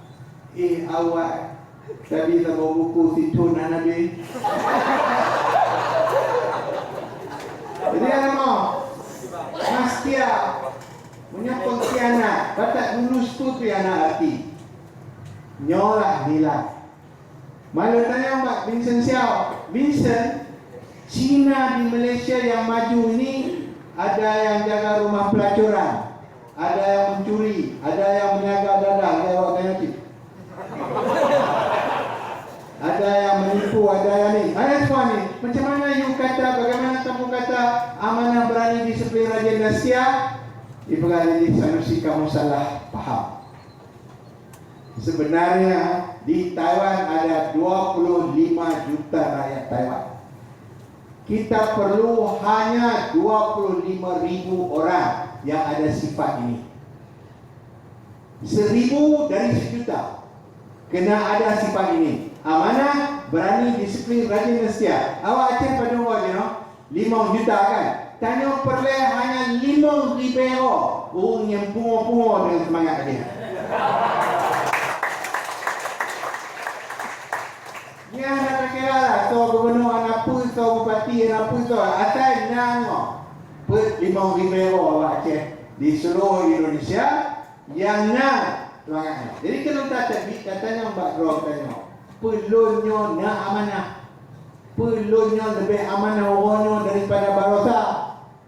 Awak. Tapi sama buku si Tun Nabi. Jadi apa? Mastia punya pengkhianat, batak lulus tu anak hati. Nyolah hilang. Malu tanya Mbak Vincent Xiao. Vincent, Cina di Malaysia yang maju ini ada yang jaga rumah pelacuran, ada yang mencuri, ada yang menjaga dadah. Jawab tanya cik. Ada yang menipu, ada yang ni. Ada semua ni. Macam mana you kata, bagaimana kamu kata amanah, berani, disiplin, rajin dan setia? Ibrahim di Sanusi, kamu salah faham. Sebenarnya di Taiwan ada 25 juta rakyat Taiwan. kita perlu hanya 25,000 orang yang ada sifat ini. 1,000 dari 1,000,000 kena ada sifat ini. Amanah, berani, disiplin, rajin dan setia. Awak Aceh pada umur je, no? 5 juta kan? Tanjung Perleh hanya 5,000 orang yang pungo-pungo dengan semangat dia. Yang nak kira lah, so gubernur apa, so bupati apa, so asal nang 5,000 awak Aceh di seluruh Indonesia yang nak semangatnya. Jadi kalau tak terbit katanya Mbak Drog tanya, perlunya nak amanah, perlunya lebih amanah orangnya daripada barosa,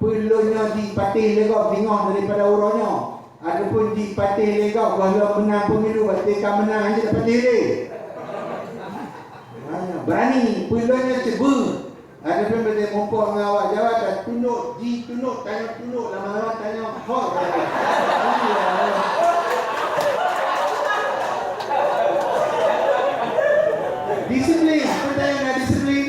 perlunya di Patih Legok tengok daripada urangnya. Adapun di Patih Legok kalau menang pemilu, batikah menang aja dapat diri. Berani, perlunya cuba. Adapun bila mumpuk dengan awak jawatan, tunduk, tanya tunduk, lama-lama tanya hot. Disiplin, pertanyaan nak disiplin.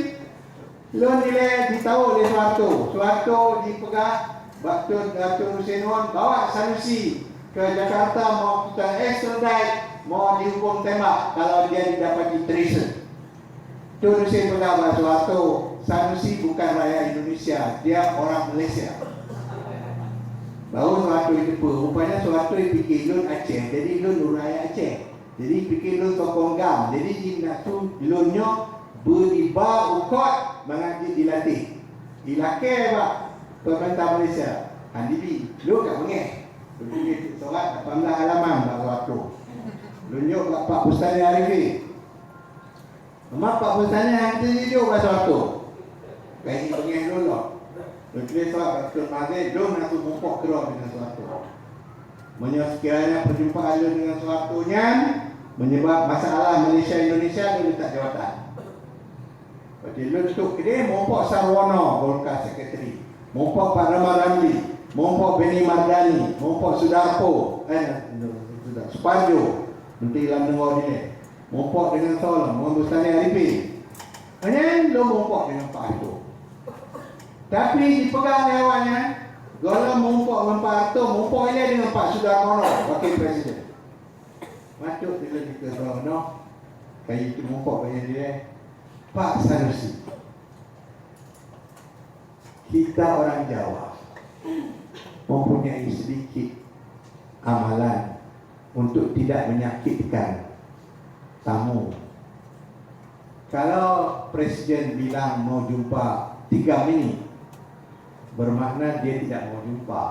Lo nilai ditahu oleh Suharto dipegang Dr. Hussein Wan bawa Sanusi ke Jakarta mau kita extradite, mau dihukum tembak kalau dia didapati treason. Tun Hussein pegang Suharto, Sanusi bukan rakyat Indonesia, dia orang Malaysia. Baru Suharto itu pun, rupanya Suharto fikir Lun Aceh, jadi Lun rakyat Aceh. Jadi fikir Lun sokong gam, jadi dia nak tu Lunnya beriba ukot mengaji dilatih. Dilakir pak pemerintah Malaysia. Handibi, lu kat mengeh. Begitu surat 18 halaman Pak Suharto. Lunjuk kat Pak Bustani Arifin. Mak Pak Bustani Arifin dia Pak Suharto. Kaji mengeh dulu. Begitu surat Dr. Mazid, lu nak tu mumpuk kerap dengan Suharto. Sekiranya perjumpaan lu dengan Suharto-nya menyebab masalah Malaysia-Indonesia, dia letak jawatan. Jadi lu tutup dia, mumpuk Sarwono, Golkar Sekretari. Mumpuk Pak Rahman Ramli, mumpuk Beni Mardani, mumpuk Sudarpo, Suparjo, Menteri Dalam Negara dia. Mumpuk dengan Solom, Muhammad Bustani Arifin. Hanya lu mumpuk dengan Pak Harto. Tapi dipegang dewannya, kalau mumpuk dengan Pak Harto, mumpuk dia dengan Pak Sudarmono, Wakil Presiden. Matuk bila kita Sudarmono, kayak itu mumpuk banyak dia. Pak Sanusi, kita orang Jawa mempunyai sedikit amalan untuk tidak menyakitkan tamu. Kalau Presiden bilang mau jumpa 3 minit, bermakna dia tidak mau jumpa.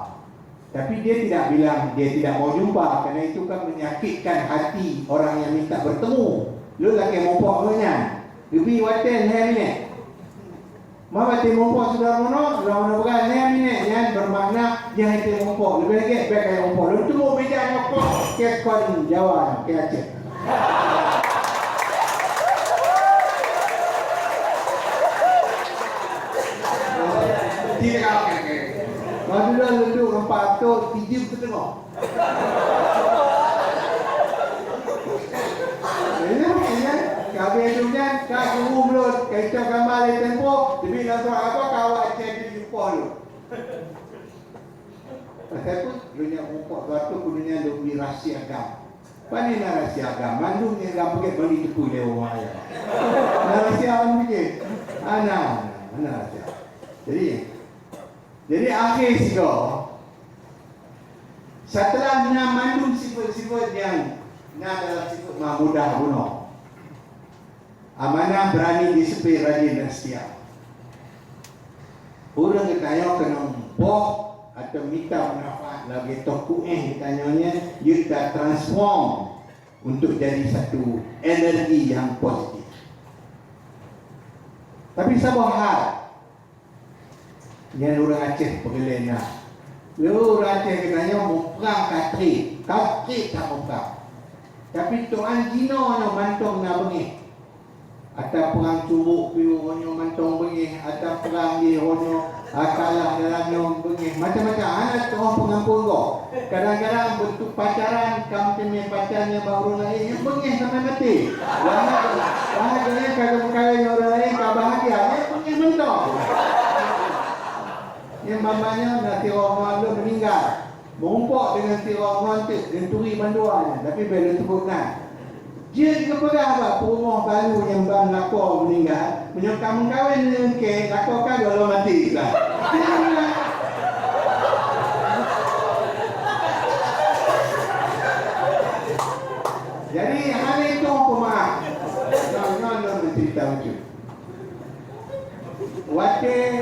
Tapi dia tidak bilang dia tidak mau jumpa, kerana itu kan menyakitkan hati orang yang minta bertemu. Lu lagi mau pokoknya lebih waten ni. Mama temu mumpuk Sudarmono bukan ni yang bermakna yang itu mumpuk. Lebih lagi baik yang mumpuk. Lu tu mau beda mumpuk ke kon Jawa ke Aceh. Tidak apa ke. Kalau lu duduk empat tu tijib tu tengok. Kabel dunia, kak guru belum, kacau gambar di tempoh, tapi langsung apa kawat cek di jumpa lu. Pasal pun dunia mumpuk suatu dunia lebih rahsia agam. Pani nak rahsia agam, mandung ni agam pergi beli tepu dia orang ya. Nak rahsia orang pergi, mana rahsia. Jadi akhir sih setelah nak mandung sifat-sifat yang nak adalah sifat mudah bunuh. Amanah, berani, disiplin, rajin dan setia. Orang ditanya kena boh atau minta manfaat lagi toku ditanyanya, dia tak transform untuk jadi satu energi yang positif. Tapi sabar hal yang orang Aceh pergelena. Orang Aceh ditanya mau perang Katri tak mau perang. Tapi Tuan Jino yang mantong nak bengih. Atau perang curuk piu honyo mantong bengih, atau perang di honyo kalah dalam bengih, macam-macam. Anak orang pengampun kau. Kadang-kadang bentuk pacaran, kamu punya pacarnya baru lain yang bengih sampai mati. Bahagia kalau perkara orang lain kau bahagia, bengih mentong. Yang mamanya nak tirau lu meninggal. Merumpuk dengan tirau tu, dan turi banduanya. Tapi bila sebut nak. Dia juga pegang apa? Rumah baru yang bang lakor meninggal. Menyokong kahwin dengan ke, lakor kan kalau mati lah. Jadi hari itu pemaaf. Nah, bercerita lucu. Wakil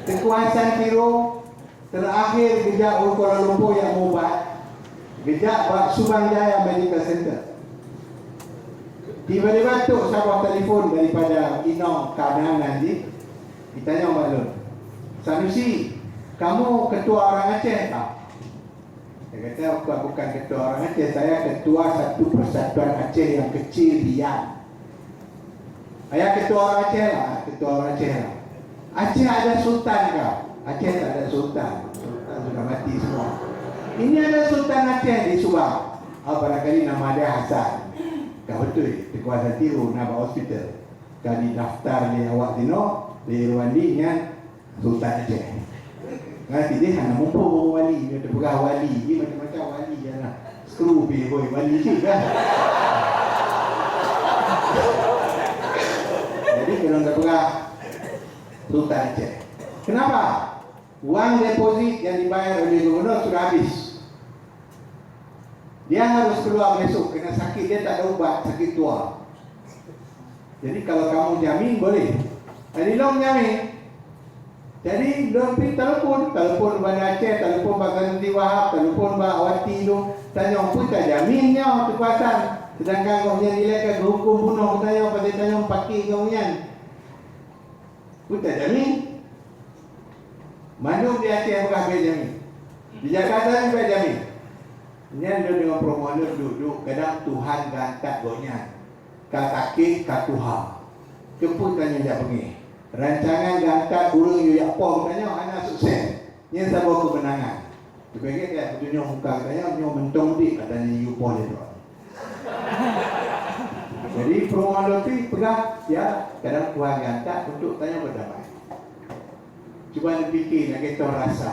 kekuasaan Tiro terakhir gejak Kuala Lumpur yang ubat, gejak Subang Jaya Medical Center. Tiba-tiba tu sebuah telefon daripada Inong Kadang nanti. Ditanya Mbak Sanusi, kamu ketua orang Aceh tak? Dia kata, aku bukan ketua orang Aceh, saya ketua satu persatuan Aceh yang kecil Bian. Ayah ketua orang Aceh lah, ketua orang Aceh lah. Aceh ada sultan kau? Aceh tak ada sultan. Sultan sudah mati semua. Ini ada sultan Aceh di Subang. Barangkali nama dia Hasan. Kau betul, kekuasaan Tiro, nama hospital. Kau di daftar ni awak dino, di Rwandi dengan sultan Aceh. Nanti dia hanya mumpung wali, dia terpegah wali, dia macam-macam wali je lah. Skru pergi boy, wali juga. Jadi kena terpegah Sultan Aceh. Kenapa? Wang deposit yang dibayar oleh gubernur sudah habis. Dia harus keluar besok, kena sakit, dia tak ada ubat, sakit tua. Jadi kalau kamu jamin boleh. Jadi long jamin. Jadi dia pergi telefon kepada Aceh, telefon Pak Nanti Wahab, telefon Pak Awati tu, tanya pun tak jaminnya kekuatan. Sedangkan kau punya nilai ke hukum bunuh, tanya pada tanya pakai kau punya. Pun tak jamin. Mana di Aceh bukan boleh jamin. Di Jakarta juga jamin. Ini dia dengan promotor duduk, kadang Tuhan gantak kau nya. Kau sakit, kau Tuhan. Kepun tanya dia pergi. Rancangan gantak burung yuyak pom tanya anak sukses. Ini sebuah kemenangan. Dipikir kayak betulnya muka tanya nyo mentong dik katanya yupo dia tu. Jadi promotor tu pegang ya kadang Tuhan gantak untuk tanya berdamai. Cuba fikir nak kita rasa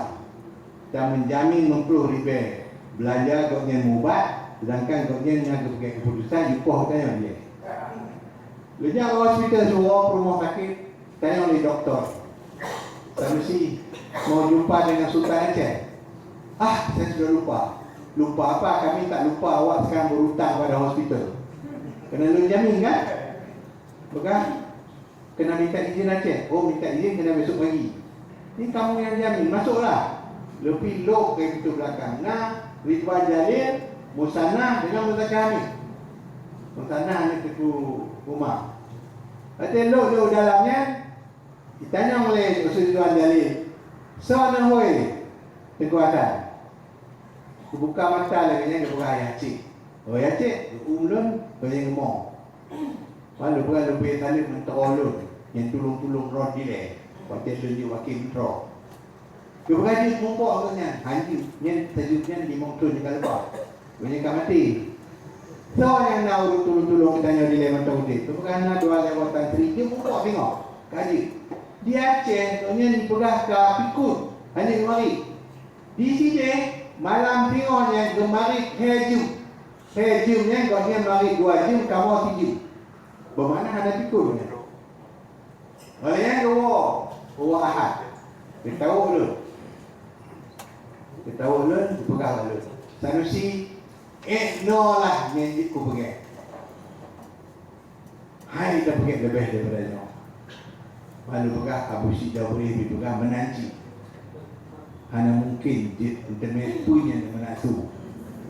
dan menjamin 60,000 belanja kau yang mubat, sedangkan kau yang pakai keputusan yupo tanya dia. Lejak hospital semua rumah sakit tanya oleh doktor Sanusi mau jumpa dengan Sultan Aceh. Saya sudah lupa. Lupa apa? Kami tak lupa awak sekarang berhutang pada hospital. Kena lu jamin kan? Bukan? Kena minta izin Aceh. Minta izin kena besok pagi. Ini kamu yang jamin. Masuklah. Lebih log ke pintu belakang. Nah, Ridwan Jalil Musanah dengan Muzakkar Hamid. Musanah ni ketua rumah. Ada log dalamnya. Ditanya oleh Ustaz Ridwan Jalil, "Sana hoi kekuatan." Buka mata lagi dia buka Aceh. Aceh, ulun banyak ngomong. Malu bukan lebih tali menterolun yang tolong-tolong rod dia. Wakil dia wakil intro. Dia bukan dia mumpuk katanya. Hanji, yang tajuknya di motor di kalbar. Banyak mati. So yang nak tolong-tolong tanya dia mentau dia. Tu bukan nak dua lewatan tri dia mumpuk tengok. Kaji. Di Aceh, tuanya dipegah ke Pikun. Hanya kemari. Di sini, malam tengoknya gemari hejum. Hejumnya, kalau dia mari 2 jam, kamu 3 jam. Bermakna ada Pikun. Oleh yang dua Ahad. Kita tahu dulu. Dipegah dulu. Sanusi, no lah yang ikut pergi. Hai, kita pergi lebih daripada itu. Lalu pegah Abu Syidah boleh dipegah menanci. Hanya mungkin internet punya menatu.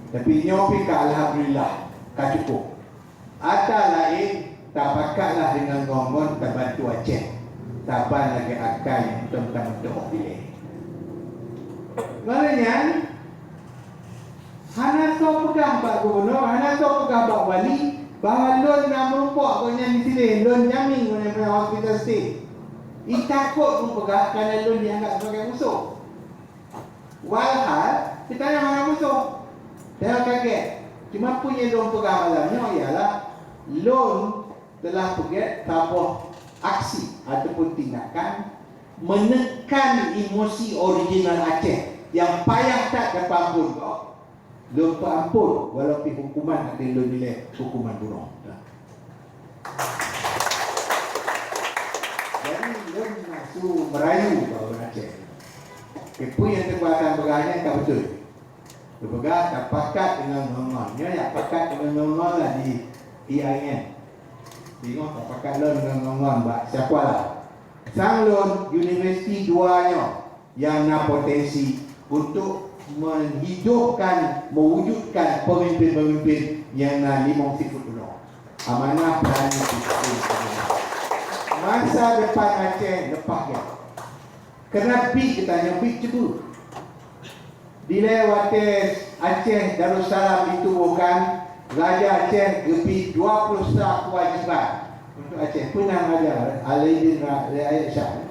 Tapi nyopi ka alhamdulillah ka cukup. Ada lain tak pakatlah dengan ngomong tak bantu Aceh. Taban lagi akal yang tentang dia. Maknanya hana so pegang Pak Gubernur, hana so pegang Pak Wali bahawa lon nak merumpuk kau yang di sini, lon jamin kau yang punya hospital stay. Takut pun pegang kerana loan dianggap sebagai musuh. Walhal, kita yang mana musuh. Jangan kaget. Cuma punya loan pegang malamnya ialah loan telah pergi tabuh aksi ataupun tindakan menekan emosi original Aceh yang payah tak dapat ampun kau. Lupa ampun walaupun hukuman ada nilai hukuman bunuh. Jadi dia masuk merayu kau orang Aceh. Kepo yang terkuatan begahnya tak betul. Dia tak pakat dengan ngongon. Dia tak pakat dengan ngongon lah di EIN. Tengok tak pakat lo dengan ngongon. Siapa lah? Sanglun Universiti duanya yang nak potensi untuk menghidupkan, mewujudkan pemimpin-pemimpin yang nak limau sifut dulu. Amanah berani sifut. Masa depan Aceh lepas dia. Kena big kita tanya big cebu. Dilewati Aceh Darussalam ditubuhkan Raja Aceh gepi 20 kewajiban untuk Aceh. Pernah ada Alaidin Rakyat Shah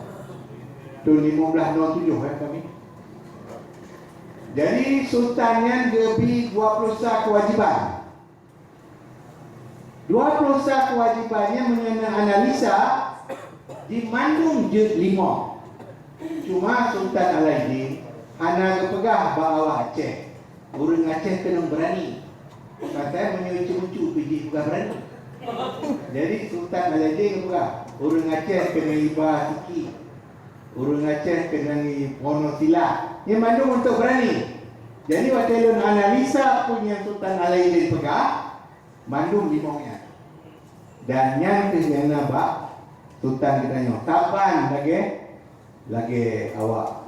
tahun 1507 kami. Jadi Sultannya gepi 20 kewajiban. 20 kewajibannya mengenai analisa di Mandung je 5. Cuma Sultan Alaidin hanya kepegah bahawa Aceh. Orang Aceh kena berani. Kata mencucu pergi bukan berani. Jadi Sultan Alaidin kepegah. Orang Aceh kena ibah sikit. Orang Aceh kena pono silat. Yang Mandung untuk berani. Jadi waktu itu analisa punya Sultan Alaidin pegah, Mandung limaunya. Dan yang kena bak Sultan ditanya, tapan lagi awak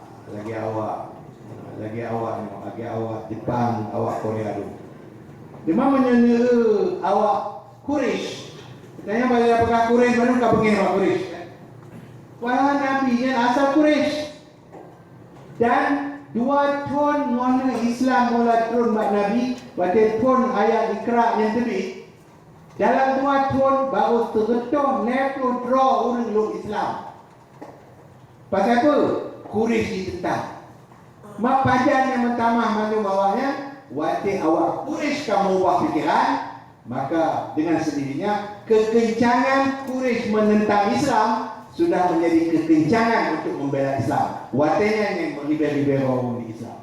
Jepang, awak Korea dulu. Dia mau menyentuh awak Quraisy. Tanya balik apakah Quraisy baru kau pengen awak Quraisy? Wah Nabi yang asal Quraisy. Dan 2 tahun mana Islam mula turun mak Nabi, waktu pun ayat Iqra yang terbit. Dalam 2 tahun baru tergetuk neto draw orang lu Islam. Pasal apa? Quraisy ditentang. Mak pajan yang pertama mana bawahnya, waktu awak Quraisy kamu ubah fikiran, maka dengan sendirinya kekencangan Quraisy menentang Islam sudah menjadi kekencangan untuk membela Islam. Watenya yang melibat-libat orang di Islam.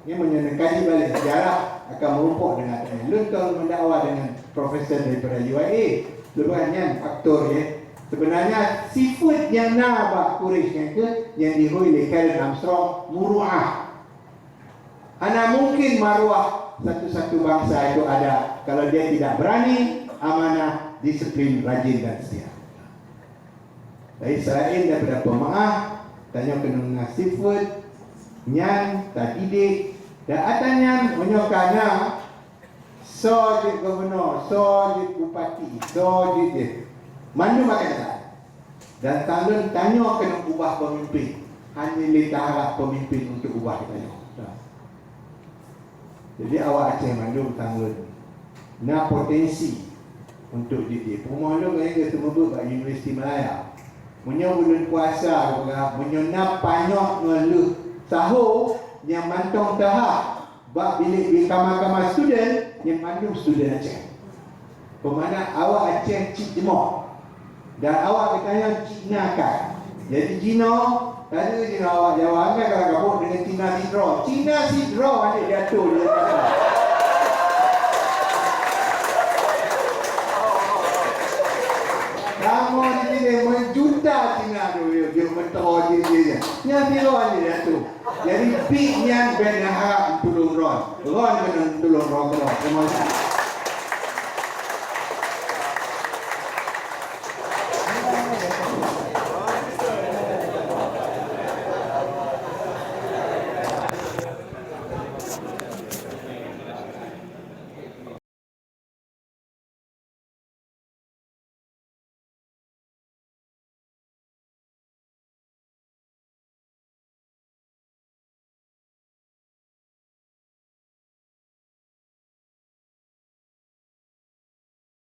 Ini menyenangkan balik sejarah akan merumpuk dengan Lunton mendakwa dengan profesor daripada UIA. Lepas faktor ya. Sebenarnya sifat yang nak Quraisy yang dihui oleh Karen Armstrong muruah. Ana mungkin maruah satu-satu bangsa itu ada kalau dia tidak berani, amanah, disiplin, rajin dan setia. Dari selain daripada pemaaf, tanya kena sifat, nyan, tak didik, dan atanya menyokana sojit gubernur, sojit bupati, sojit dia. Mana makan tak? Dan talun tanya kena ubah pemimpin. Hanya kita harap pemimpin untuk ubah kita. Jadi awak Aceh Mandung talun. Nah potensi untuk didik. Pemohon yang kita sebut kat Universiti Malaya. Punya bulan puasa, punya nak banyak ngeluh sahur yang mantong tahap. Bak bilik di kamar-kamar student yang mandung student Aceh. Bermakna awak Aceh cik jemok. Dan awak katanya Cina kan. Jadi Cina, tadi Cina awak jawab kan kalau kabut dengan Cina Sidro. Cina Sidro adik jatuh dia kata. Kamu di sini menjuta Cina tu dia mentor dia. Nya Sidro adik jatuh. Jadi big yang ben harap tolong Ron. Ron kena tolong Ron. Terima kasih.